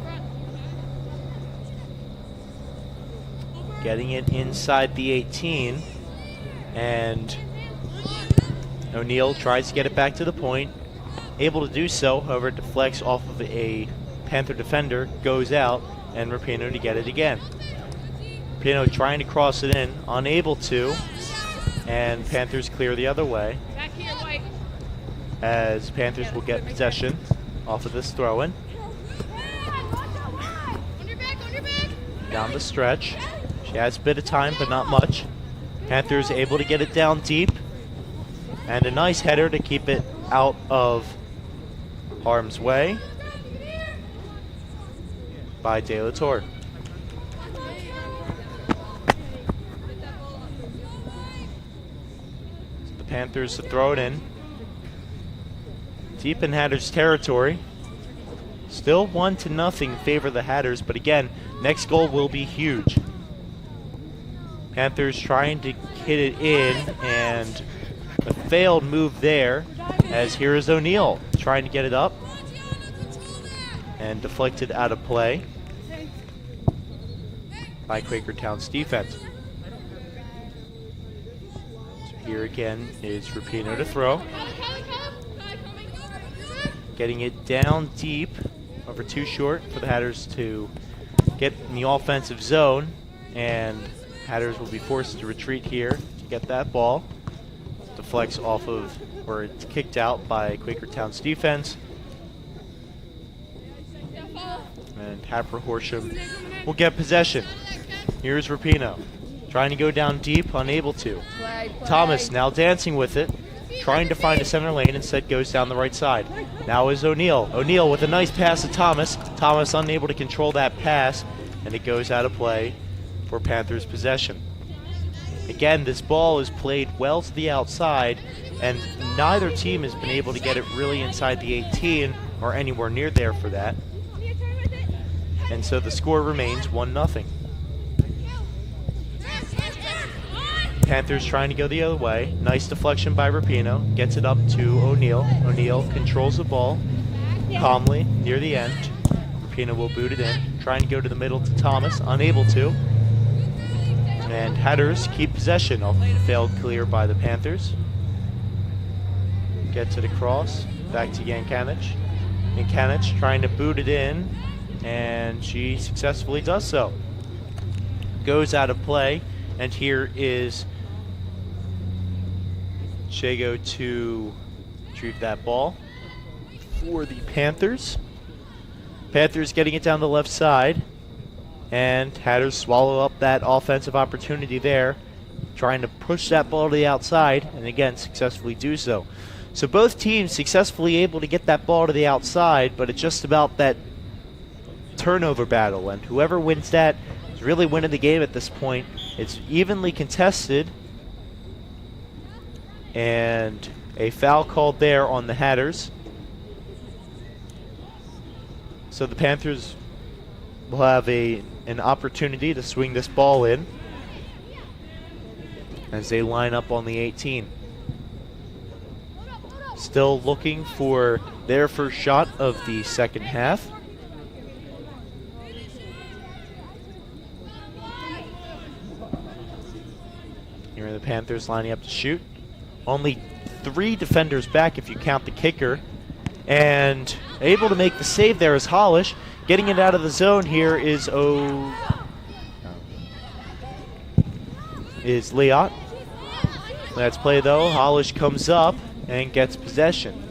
A: Getting it inside the 18. And O'Neal tries to get it back to the point. Able to do so, however, it deflects off of a Panther defender, goes out, and Rapino to get it again. Rapino trying to cross it in, unable to, and Panthers clear the other way. As Panthers will get possession off of this throw-in. Down the stretch. She has a bit of time, but not much. Panthers able to get it down deep. And a nice header to keep it out of harm's way by De La Torre. So the Panthers to throw it in. Deep in Hatters territory. Still 1-0 in favor of the Hatters, but again, next goal will be huge. Panthers trying to hit it in, and a failed move there, as here is O'Neal trying to get it up, and deflected out of play by Quakertown's defense. So here again is Rapino to throw. Getting it down deep, over too short for the Hatters to get in the offensive zone, and Hatters will be forced to retreat here to get that ball. Deflects off of, or it's kicked out by Quakertown's defense. And Hatboro-Horsham will get possession. Here's Rapino, trying to go down deep, unable to. Thomas now dancing with it, trying to find a center lane, instead goes down the right side. Now is O'Neal. O'Neal with a nice pass to Thomas. Thomas unable to control that pass, and it goes out of play for Panthers possession. Again, this ball is played well to the outside, and neither team has been able to get it really inside the 18 or anywhere near there for that. And so the score remains 1-0. Panthers trying to go the other way. Nice deflection by Rapino. Gets it up to O'Neal. O'Neal controls the ball calmly near the end. Rapino will boot it in. Trying to go to the middle to Thomas. Unable to. And Hatters keep possession. Failed clear by the Panthers. Gets it across. Back to Yankanich. Yankanich trying to boot it in. And she successfully does so. Goes out of play. And here is Shago to retrieve that ball for the Panthers. Panthers getting it down the left side. And Hatters swallow up that offensive opportunity there, trying to push that ball to the outside, and again, successfully do so. So both teams successfully able to get that ball to the outside, but it's just about that turnover battle, and whoever wins that is really winning the game at this point. It's evenly contested, and a foul called there on the Hatters. So the Panthers will have an opportunity to swing this ball in as they line up on the 18. Still looking for their first shot of the second half. Here are the Panthers lining up to shoot. Only 3 defenders back if you count the kicker. And able to make the save there is Hollish. Getting it out of the zone here is Liot. Let's play though. Hollish comes up and gets possession.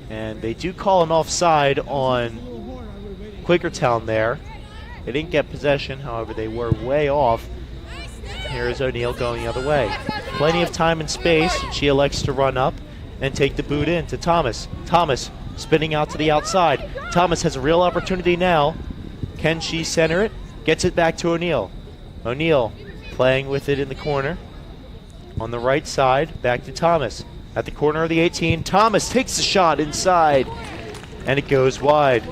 A: And they do call an offside on Quakertown there. They didn't get possession, however they were way off. Here is O'Neal going the other way. Plenty of time and space, and she elects to run up and take the boot in to Thomas. Thomas spinning out to the outside. Thomas has a real opportunity now. Can she center it? Gets it back to O'Neal. O'Neal playing with it in the corner. On the right side, back to Thomas. At the corner of the 18, Thomas takes the shot inside, and it goes wide.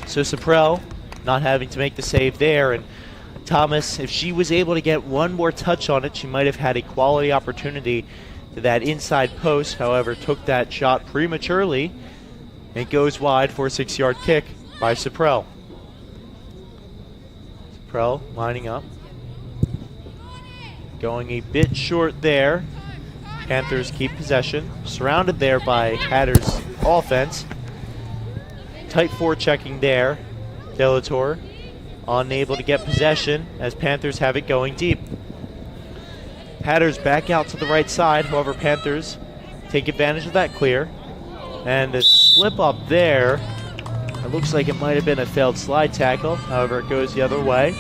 A: So Saprell not having to make the save there, and Thomas, if she was able to get one more touch on it, she might have had a quality opportunity to that inside post. However, took that shot prematurely. It goes wide for a 6-yard kick by Saprell. Saprell lining up. Going a bit short there. Panthers keep possession. Surrounded there by Hatters' offense. Tight forechecking there. Delator unable to get possession as Panthers have it going deep. Hatters back out to the right side. However, Panthers take advantage of that clear. And a slip up there. It looks like it might have been a failed slide tackle. However, it goes the other way.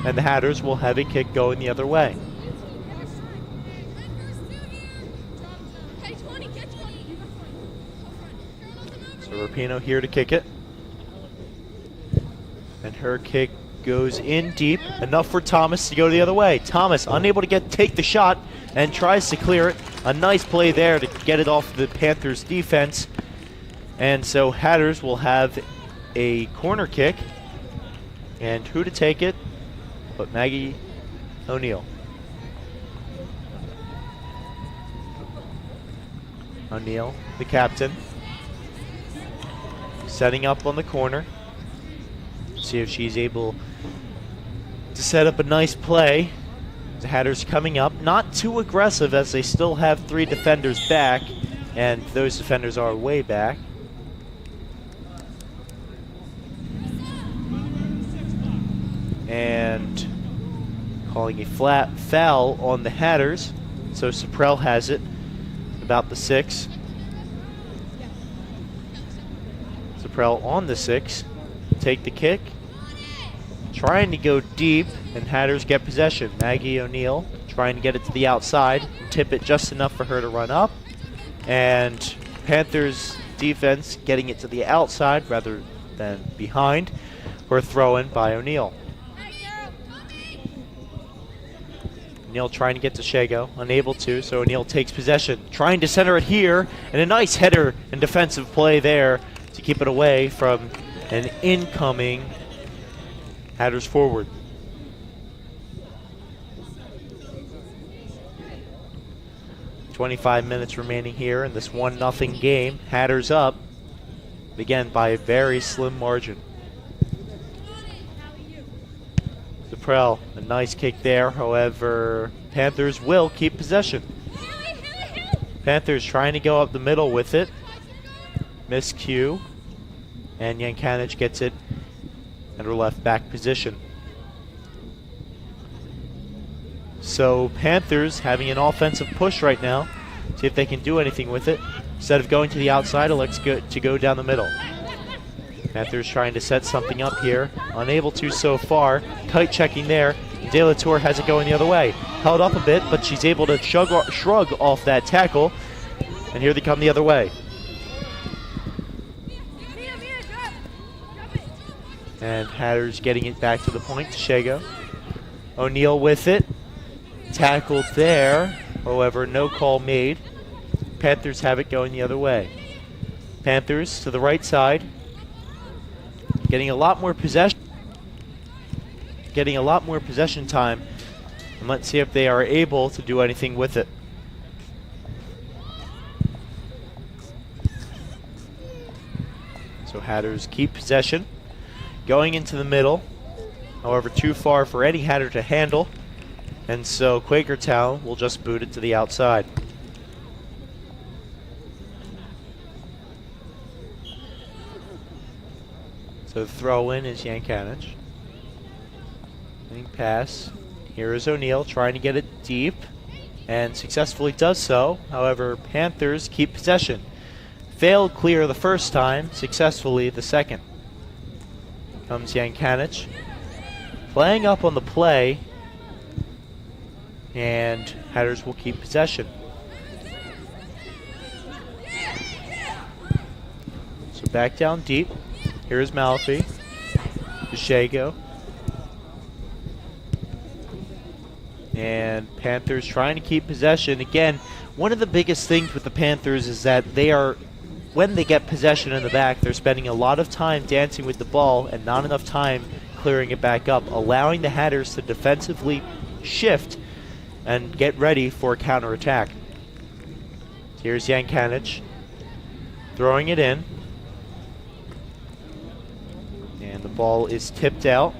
A: And the Hatters will have a kick going the other way. So Rapino here to kick it. And her kick goes in deep, enough for Thomas to go the other way. Thomas unable to take the shot and tries to clear it. A nice play there to get it off the Panthers defense. And so Hatters will have a corner kick. And who to take it but Maggie O'Neal. O'Neal, the captain, setting up on the corner. See if she's able to set up a nice play. The Hatters coming up, not too aggressive as they still have 3 defenders back, and those defenders are way back. And calling a flat foul on the Hatters. So Saprell has it about the 6. Prell on the 6. Take the kick. Trying to go deep, and Hatters get possession. Maggie O'Neill trying to get it to the outside. Tip it just enough for her to run up. And Panthers defense getting it to the outside rather than behind for a throw-in by O'Neill. O'Neill trying to get to Shago, unable to, so O'Neill takes possession. Trying to center it here, and a nice header and defensive play there to keep it away from an incoming Hatters forward. "25 minutes remaining here in this 1-0 game. Hatters up, again by a very slim margin. Prell, a nice kick there. However, Panthers will keep possession. Panthers trying to go up the middle with it. Miscue. And Yankanich gets it at her left back position. So Panthers having an offensive push right now. See if they can do anything with it. Instead of going to the outside, elects to go down the middle. Panthers trying to set something up here. Unable to so far. Kite checking there. De La Tour has it going the other way. Held up a bit, but she's able to shrug off that tackle. And here they come the other way. And Hatters getting it back to the point to Shago. O'Neill with it. Tackled there. However, no call made. Panthers have it going the other way. Panthers to the right side. Getting a lot more possession. Getting a lot more possession time. And let's see if they are able to do anything with it. So Hatters keep possession. Going into the middle. However, too far for any Hatter to handle. And so Quakertown will just boot it to the outside. So the throw-in is Yankanich. Pass. Here is O'Neill trying to get it deep. And successfully does so. However, Panthers keep possession. Failed clear the first time. Successfully the second. Comes Yankanich. Playing up on the play. And Hatters will keep possession. So back down deep. Here's Malfi. Shago. And Panthers trying to keep possession. Again, one of the biggest things with the Panthers is that they are, when they get possession in the back, they're spending a lot of time dancing with the ball and not enough time clearing it back up, allowing the Hatters to defensively shift and get ready for a counterattack. Here's Yankanich throwing it in. And the ball is tipped out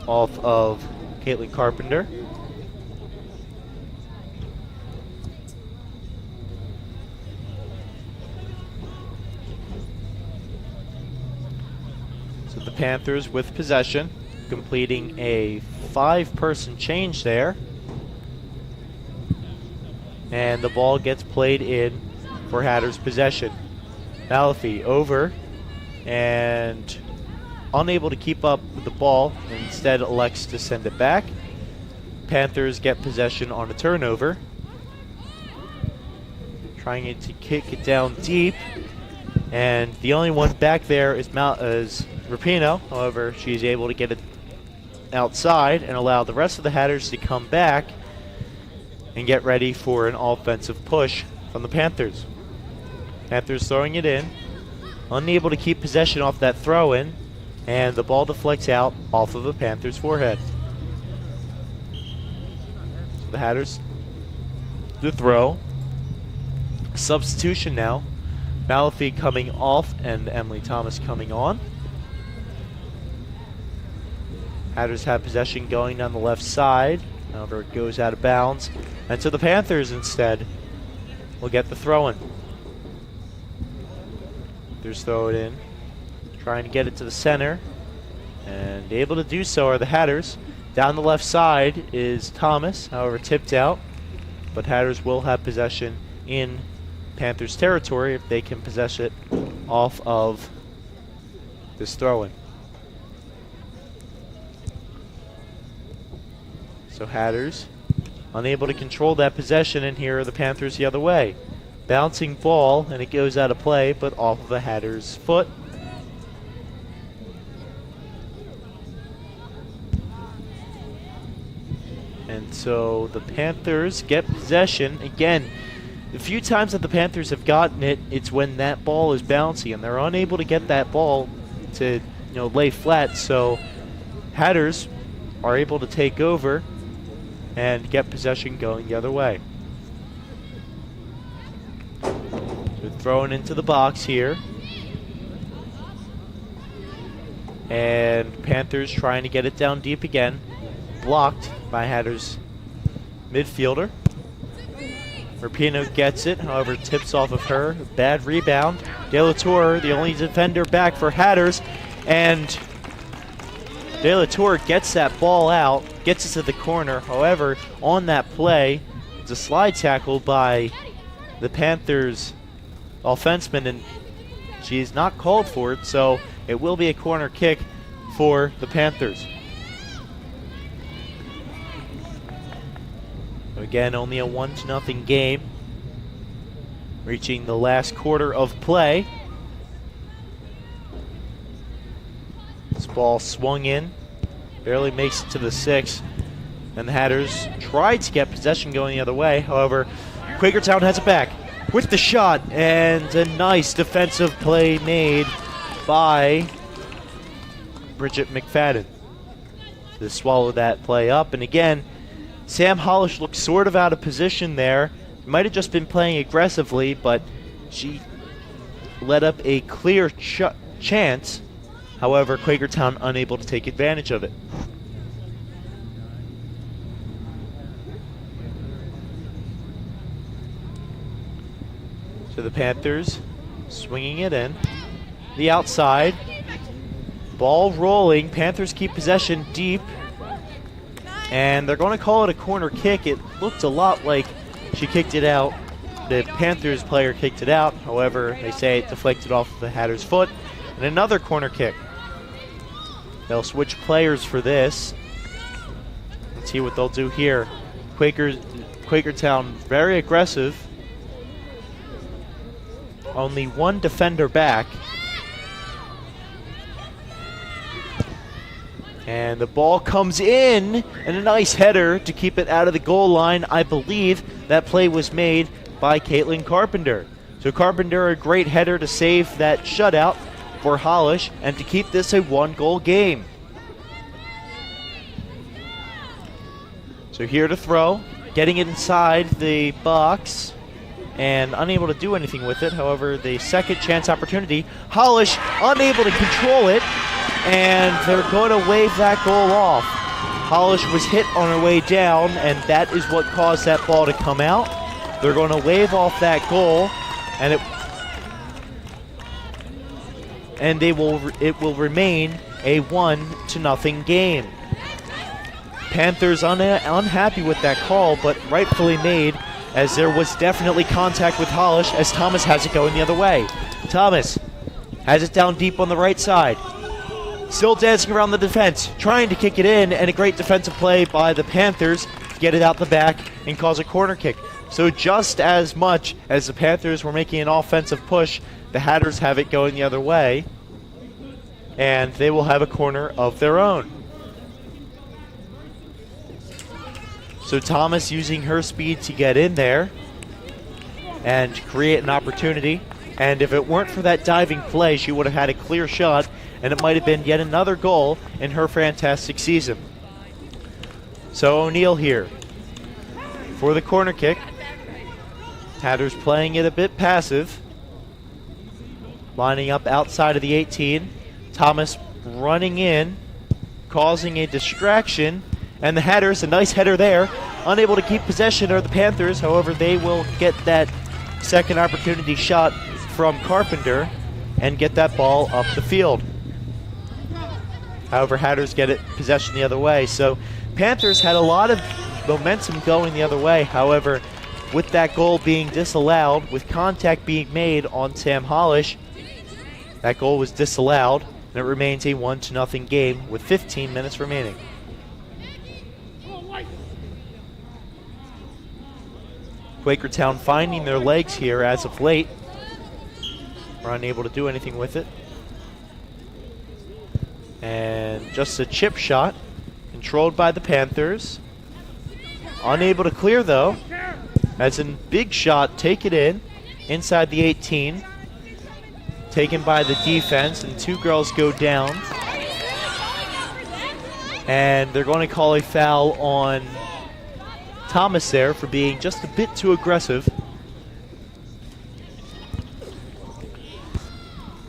A: off of Caitlin Carpenter. So the Panthers with possession, completing a 5-person change there. And the ball gets played in for Hatters possession. Malafi over and unable to keep up with the ball, instead elects to send it back. Panthers get possession on a turnover. Trying to kick it down deep. And the only one back there is Rapino. However, she's able to get it outside and allow the rest of the Hatters to come back and get ready for an offensive push from the Panthers. Panthers throwing it in. Unable to keep possession off that throw-in. And the ball deflects out off of the Panthers' forehead. So the Hatters, the throw. Substitution now. Malafi coming off and Emily Thomas coming on. Hatters have possession going down the left side. However, it goes out of bounds. And so the Panthers instead will get the throw-in. Panthers throw it in. Trying to get it to the center. And able to do so are the Hatters. Down the left side is Thomas, however tipped out. But Hatters will have possession in Panthers territory if they can possess it off of this throw-in. So Hatters unable to control that possession, and here are the Panthers the other way. Bouncing ball, and it goes out of play, but off of the Hatters' foot. And so the Panthers get possession. Again, the few times that the Panthers have gotten it, it's when that ball is bouncy, and they're unable to get that ball to, lay flat. So Hatters are able to take over and get possession going the other way. So throwing into the box here. And Panthers trying to get it down deep again. Blocked by Hatters midfielder. Rapino gets it, however tips off of her. Bad rebound. De La Tour, the only defender back for Hatters. And De La Tour gets that ball out, gets it to the corner. However, on that play, it's a slide tackle by the Panthers offenseman, and she's not called for it, so it will be a corner kick for the Panthers. Again, only a 1-0 game. Reaching the last quarter of play. This ball swung in, barely makes it to the 6. And the Hatters tried to get possession going the other way. However, Quakertown has it back with the shot, and a nice defensive play made by Bridget McFadden to swallow that play up. And again, Sam Hollish looked sort of out of position there. Might have just been playing aggressively, but she let up a clear chance. However, Quakertown unable to take advantage of it. So the Panthers swinging it in. The outside. Ball rolling. Panthers keep possession deep. And they're going to call it a corner kick. It looked a lot like she kicked it out. The Panthers player kicked it out. However, they say it deflected off of the Hatters' foot. And another corner kick. They'll switch players for this. Let's see what they'll do here. Quakertown very aggressive. Only one defender back. And the ball comes in, and a nice header to keep it out of the goal line. I believe that play was made by Caitlin Carpenter. So Carpenter, a great header to save that shutout for Hollish and to keep this a 1-goal game. So here to throw, getting it inside the box and unable to do anything with it. However, the second chance opportunity, Hollish unable to control it, and they're going to wave that goal off. Hollish was hit on her way down, and that is what caused that ball to come out. They're going to wave off that goal, and it will remain a 1-0 game. Panthers unhappy with that call, but rightfully made, as there was definitely contact with Hollish as Thomas has it going the other way. Thomas has it down deep on the right side. Still dancing around the defense, trying to kick it in, and a great defensive play by the Panthers to get it out the back and cause a corner kick. So just as much as the Panthers were making an offensive push, the Hatters have it going the other way, and they will have a corner of their own. So Thomas using her speed to get in there and create an opportunity. And if it weren't for that diving play, she would have had a clear shot, and it might have been yet another goal in her fantastic season. So O'Neal here for the corner kick. Hatters playing it a bit passive. Lining up outside of the 18. Thomas running in, causing a distraction. And the Hatters, a nice header there, unable to keep possession of the Panthers. However, they will get that second opportunity shot from Carpenter and get that ball up the field. However, Hatters get it possession the other way. So Panthers had a lot of momentum going the other way. However, with that goal being disallowed, with contact being made on Sam Hollish, that goal was disallowed, And it remains a 1-0 game with 15 minutes remaining. Quakertown finding their legs here as of late. We're unable to do anything with it. And just a chip shot, controlled by the Panthers. Unable to clear though, as in big shot, take it in, inside the 18. Taken by the defense, and two girls go down. And they're going to call a foul on Thomas there for being just a bit too aggressive.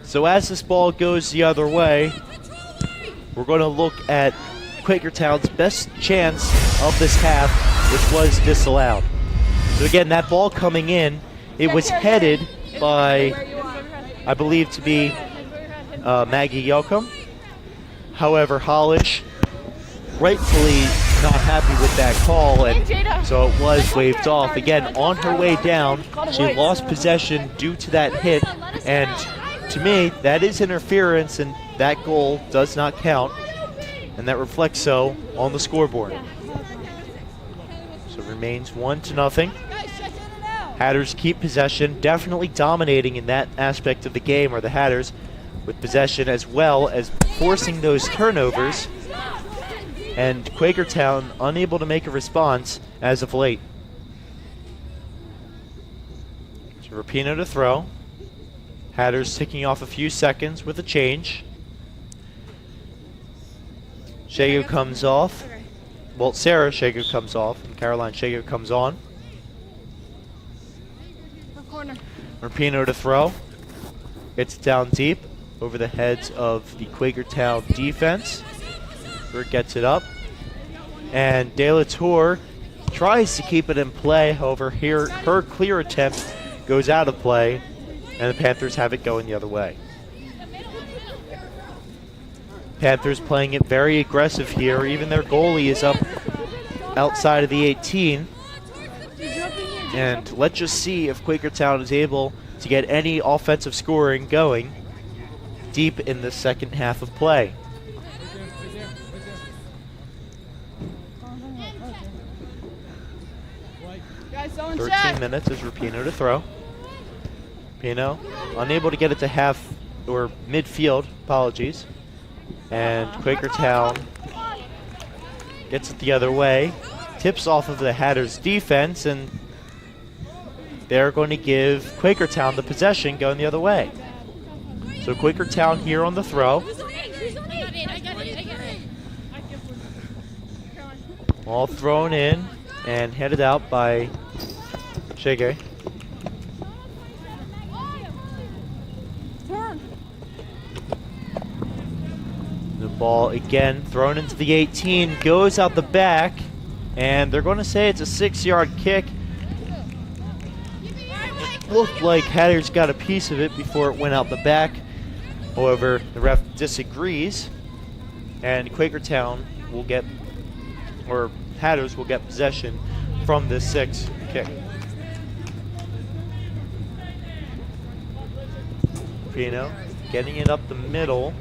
A: So as this ball goes the other way, we're going to look at Quakertown's best chance of this half, which was disallowed. So again, that ball coming in, it was headed by, I believe to be Maggie Yocum. However, Hollish rightfully not happy with that call, and so it was waved off. Again, on her way down, she lost possession due to that hit, and to me, that is interference, and that goal does not count, and that reflects so on the scoreboard. So it remains 1-0. Hatters keep possession, definitely dominating in that aspect of the game, or the Hatters, with possession as well as forcing those turnovers, and Quakertown unable to make a response as of late. So Rapino to throw. Hatters ticking off a few seconds with a change. Shagu comes off. Well, Sarah Shagu comes off, and Caroline Shagu comes on. Rapino to throw. Gets it down deep over the heads of the Quakertown defense. Burt gets it up. And De La Tour tries to keep it in play. However, here her clear attempt goes out of play, and the Panthers have it going the other way. Panthers playing it very aggressive here. Even their goalie is up outside of the 18. And let's just see if Quakertown is able to get any offensive scoring going deep in the second half of play.
C: Guys, zone
A: 13
C: check.
A: minutes is Rapino to throw. Rapino unable to get it to half or midfield, apologies. And Quakertown gets it the other way. Tips off of the Hatters defense, and they're going to give Quakertown the possession going the other way. So Quakertown here on the throw. All thrown in and headed out by Shege. The ball again thrown into the 18, goes out the back, and they're going to say it's a 6-yard kick. It looked like Hatters got a piece of it before it went out the back. However, the ref disagrees, and Quakertown will get, or Hatters will get possession from this 6 kick. Pino getting it up the middle,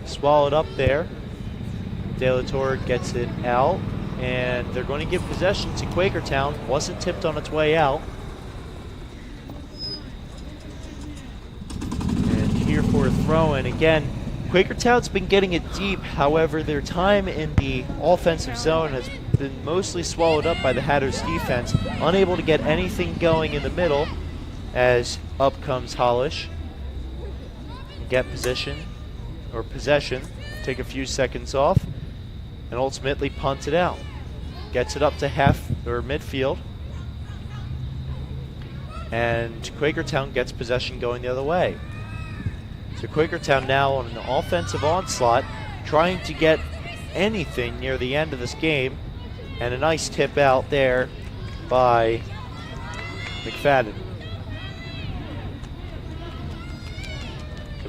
A: swallowed up there. De La Torre gets it out, and they're going to give possession to Quakertown. Wasn't tipped on its way out. And here for a throw, and again, Quakertown's been getting it deep. However, their time in the offensive zone has been mostly swallowed up by the Hatters defense, unable to get anything going in the middle, as up comes Hollish. Get possession, take a few seconds off, and ultimately punt it out. Gets it up to half or midfield, and Quakertown gets possession going the other way. So Quakertown now on an offensive onslaught, trying to get anything near the end of this game, and a nice tip out there by McFadden.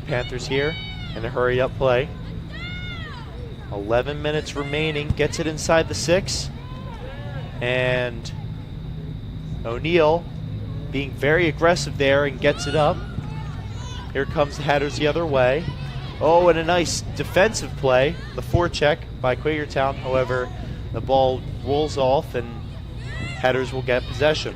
A: Panthers here in a hurry-up play. 11 minutes remaining. Gets it inside the 6. And O'Neill being very aggressive there and gets it up. Here comes the Hatters the other way. Oh, and a nice defensive play, the forecheck by Quakertown. However, the ball rolls off and Hatters will get possession.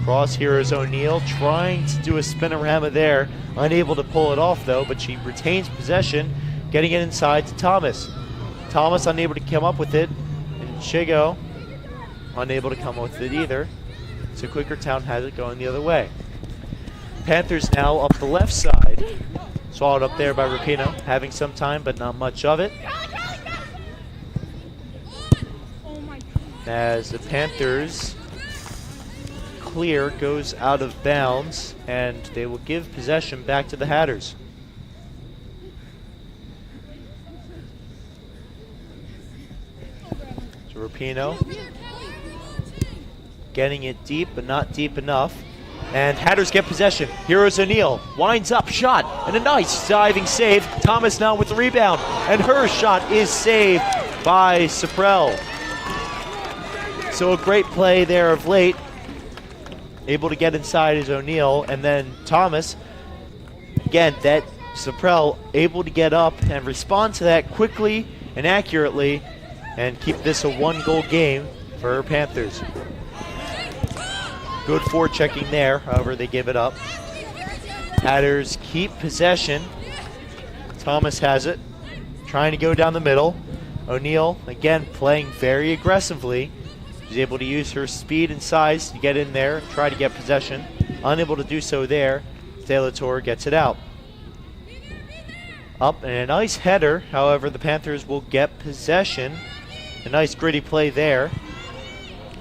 A: Cross here is O'Neill trying to do a spinorama there. Unable to pull it off though, but she retains possession, getting it inside to Thomas. Thomas unable to come up with it, and Chigo unable to come up with it either. So Quakertown has it going the other way. Panthers now up the left side. Swallowed up there by Rapino, having some time but not much of it. As the Panthers clear goes out of bounds, and they will give possession back to the Hatters. So Rapino getting it deep, but not deep enough. And Hatters get possession. Here's O'Neill. Winds up, shot, and a nice diving save. Thomas now with the rebound, and her shot is saved by Saprell. So a great play there of late. Able to get inside is O'Neill, and then Thomas. Again, that Saprell able to get up and respond to that quickly and accurately and keep this a one-goal game for her Panthers. Good forechecking there, however they give it up. Hatters keep possession. Thomas has it, trying to go down the middle. O'Neill, again, playing very aggressively. She's able to use her speed and size to get in there and try to get possession. Unable to do so there. Taylor gets it out. Up and a nice header. However, the Panthers will get possession. A nice gritty play there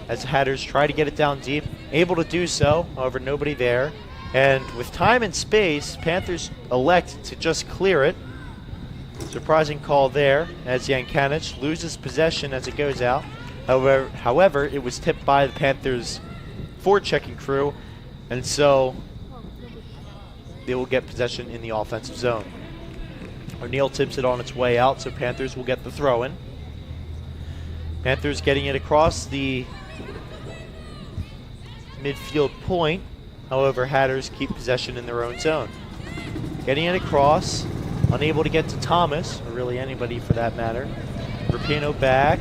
A: as the Hatters try to get it down deep. Able to do so, however, nobody there. And with time and space, Panthers elect to just clear it. Surprising call there as Yankanich loses possession as it goes out. However, it was tipped by the Panthers' forechecking crew, and so they will get possession in the offensive zone. O'Neill tips it on its way out, so Panthers will get the throw-in. Panthers getting it across the midfield point. However, Hatters keep possession in their own zone. Getting it across, unable to get to Thomas, or really anybody for that matter. Rapino back.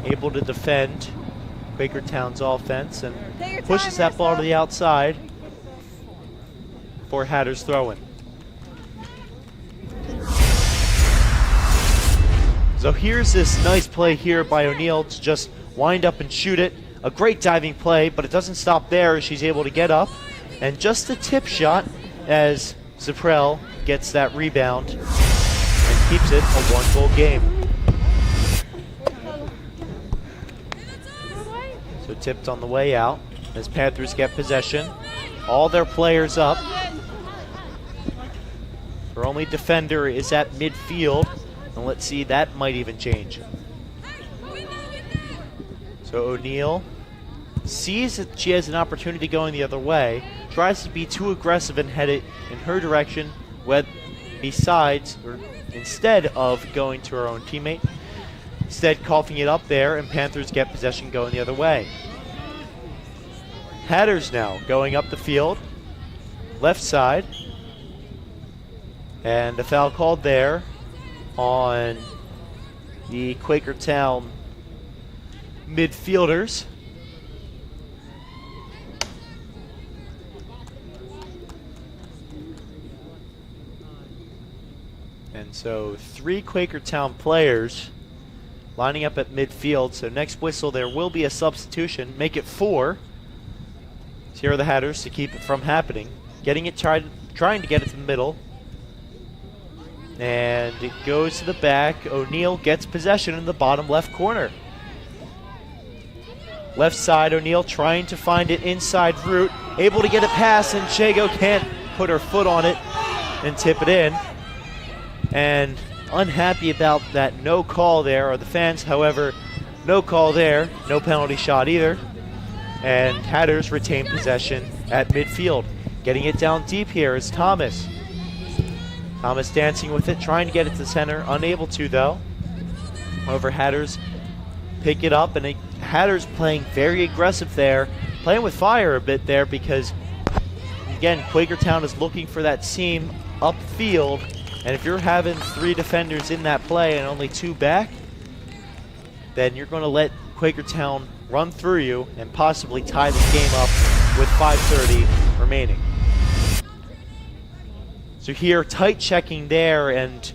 A: Able to defend Quakertown's offense and pushes that ball to the outside for Hatters throw-in. So here's this nice play here by O'Neill to just wind up and shoot it. A great diving play, but it doesn't stop there. She's able to get up, and just a tip shot as Zaprell gets that rebound and keeps it a one-goal game. So tipped on the way out as Panthers get possession. All their players up. Their only defender is at midfield. And let's see, that might even change. So O'Neill sees that she has an opportunity going the other way. Tries to be too aggressive and head it in her direction instead of going to her own teammate. Instead, coughing it up there, and Panthers get possession going the other way. Hatters now going up the field, left side, and a foul called there on the Quakertown midfielders. And so 3 Quakertown players lining up at midfield. So next whistle there will be a substitution. Make it 4. So here are the Hatters to keep it from happening. Getting it, trying to get it to the middle. And it goes to the back. O'Neill gets possession in the bottom left corner. Left side, O'Neill trying to find it inside route. Able to get it past, and Chago can't put her foot on it and tip it in. And unhappy about that no call there are the fans. However, no call there, no penalty shot either. And Hatters retain possession at midfield. Getting it down deep here is Thomas. Thomas dancing with it, trying to get it to center. Unable to, though. However, Hatters pick it up, and Hatters playing very aggressive there. Playing with fire a bit there because, again, Quakertown is looking for that seam upfield, and if you're having 3 defenders in that play and only 2 back, then you're going to let Quakertown run through you and possibly tie this game up with 5:30 remaining. So here, tight checking there, and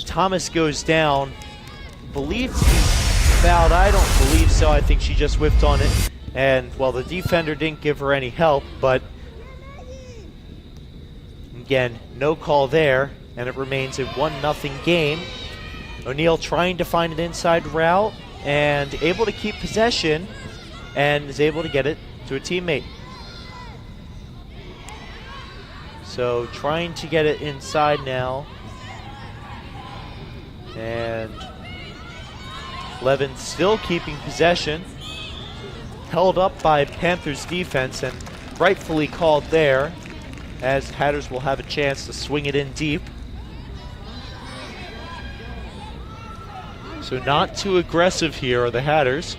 A: Thomas goes down. Believed he fouled. I don't believe so. I think she just whiffed on it. And, well, the defender didn't give her any help, but again, no call there, and it remains a 1-0 game. O'Neal trying to find an inside route and able to keep possession and is able to get it to a teammate. So trying to get it inside now. And Levin still keeping possession. Held up by Panthers defense and rightfully called there, as Hatters will have a chance to swing it in deep. So not too aggressive here are the Hatters.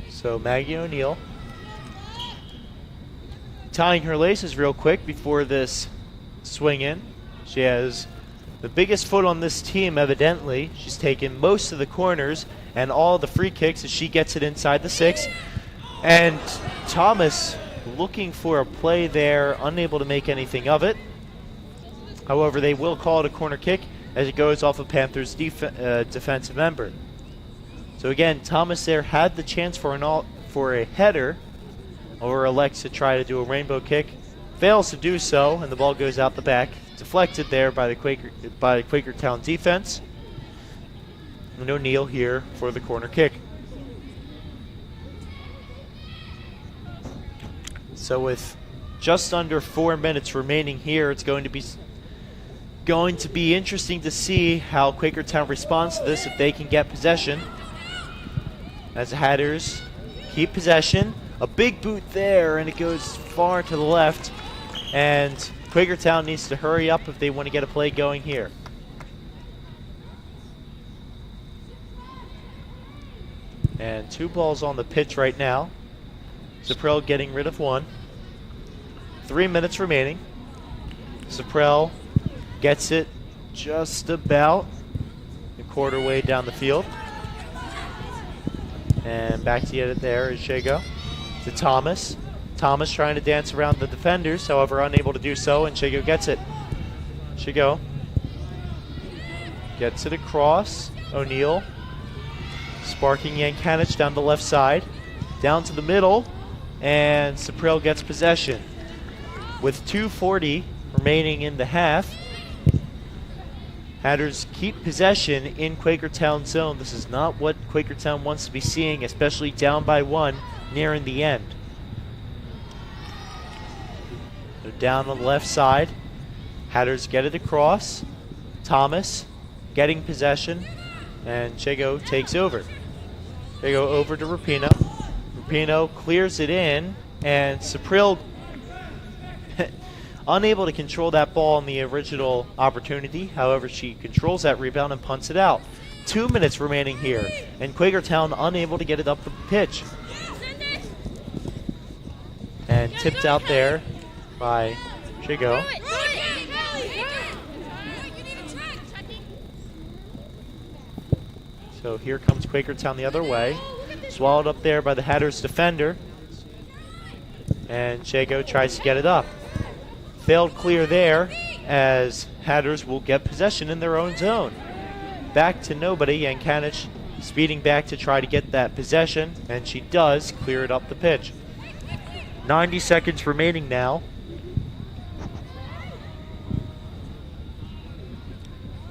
A: So Maggie O'Neal tying her laces real quick before this swing in. She has the biggest foot on this team, evidently. She's taken most of the corners and all the free kicks as she gets it inside the 6. And Thomas looking for a play there, unable to make anything of it. However, they will call it a corner kick as it goes off of Panthers' defensive member. So again, Thomas there had the chance for a header, or elects to try to do a rainbow kick. Fails to do so, and the ball goes out the back. Deflected there by the Quakertown defense. And O'Neal here for the corner kick. So with just under 4 minutes remaining here, it's going to be interesting to see how Quakertown responds to this if they can get possession. As the Hatters keep possession. A big boot there, and it goes far to the left. And Quakertown needs to hurry up if they want to get a play going here. And 2 balls on the pitch right now. Zaprel getting rid of 1. 3 minutes remaining. Zaprel gets it just about a quarter way down the field. And back to get it there is Shago. To Thomas. Thomas trying to dance around the defenders, however unable to do so, and Shago gets it. Shago gets it across. O'Neal sparking Yankanich down the left side. Down to the middle, and Zaprel gets possession. With 2:40 remaining in the half, Hatters keep possession in Quakertown zone. This is not what Quakertown wants to be seeing, especially down by 1 nearing the end. They're down on the left side. Hatters get it across. Thomas getting possession, and Chago takes over. They go over to Rapino. Rapino clears it in, and Zaprel unable to control that ball in the original opportunity. However, she controls that rebound and punts it out. 2 minutes remaining here, and Quakertown unable to get it up the pitch. And tipped out there by Shigo. So here comes Quakertown the other way. Swallowed up there by the Hatters defender. And Shago tries to get it up. Failed clear there, as Hatters will get possession in their own zone. Back to nobody, Yankanich speeding back to try to get that possession, and she does clear it up the pitch. 90 seconds remaining now.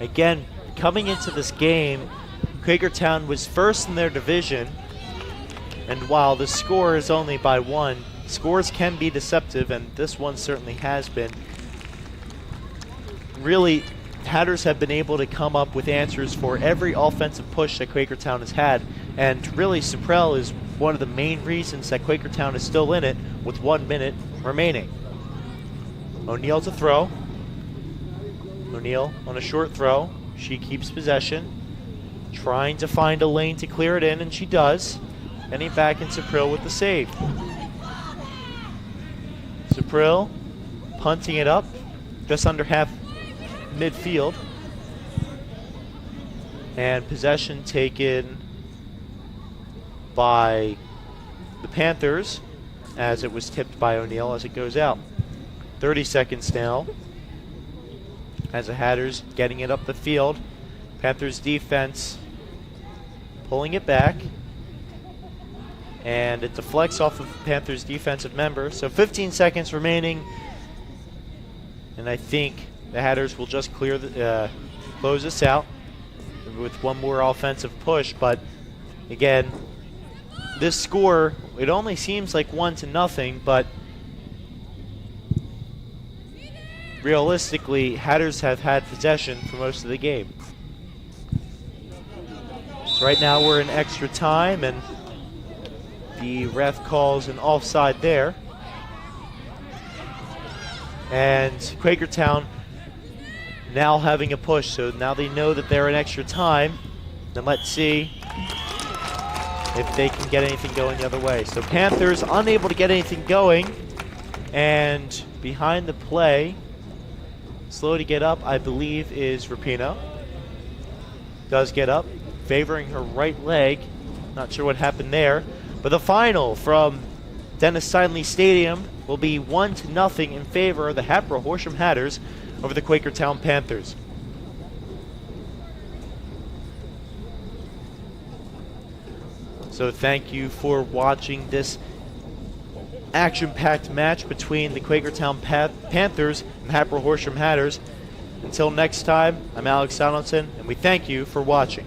A: Again, coming into this game, Quakertown was first in their division, and while the score is only by 1, scores can be deceptive, and this one certainly has been. Really, Hatters have been able to come up with answers for every offensive push that Quakertown has had, and really Zaprel is one of the main reasons that Quakertown is still in it with 1 minute remaining. O'Neal to throw. O'Neal on a short throw. She keeps possession, trying to find a lane to clear it in, and she does. Getting back in Sapril with the save. Sapril punting it up just under half midfield. And possession taken by the Panthers as it was tipped by O'Neal as it goes out. 30 seconds now as the Hatters getting it up the field. Panthers defense pulling it back. And it deflects off of Panthers defensive member. So 15 seconds remaining. And I think the Hatters will just clear close this out with one more offensive push. But again, this score, it only seems like 1-0, but realistically, Hatters have had possession for most of the game. So right now we're in extra time, and the ref calls an offside there. And Quakertown now having a push, so now they know that they're in extra time. Then let's see if they can get anything going the other way. So Panthers unable to get anything going, and behind the play, slow to get up, I believe, is Rapino. Does get up, favoring her right leg. Not sure what happened there. But the final from Dennis Sidney Stadium will be 1-0 in favor of the Hatboro-Horsham Hatters over the Quakertown Panthers. So thank you for watching this action-packed match between the Quakertown Panthers and Hatboro-Horsham Hatters. Until next time, I'm Alex Donaldson, and we thank you for watching.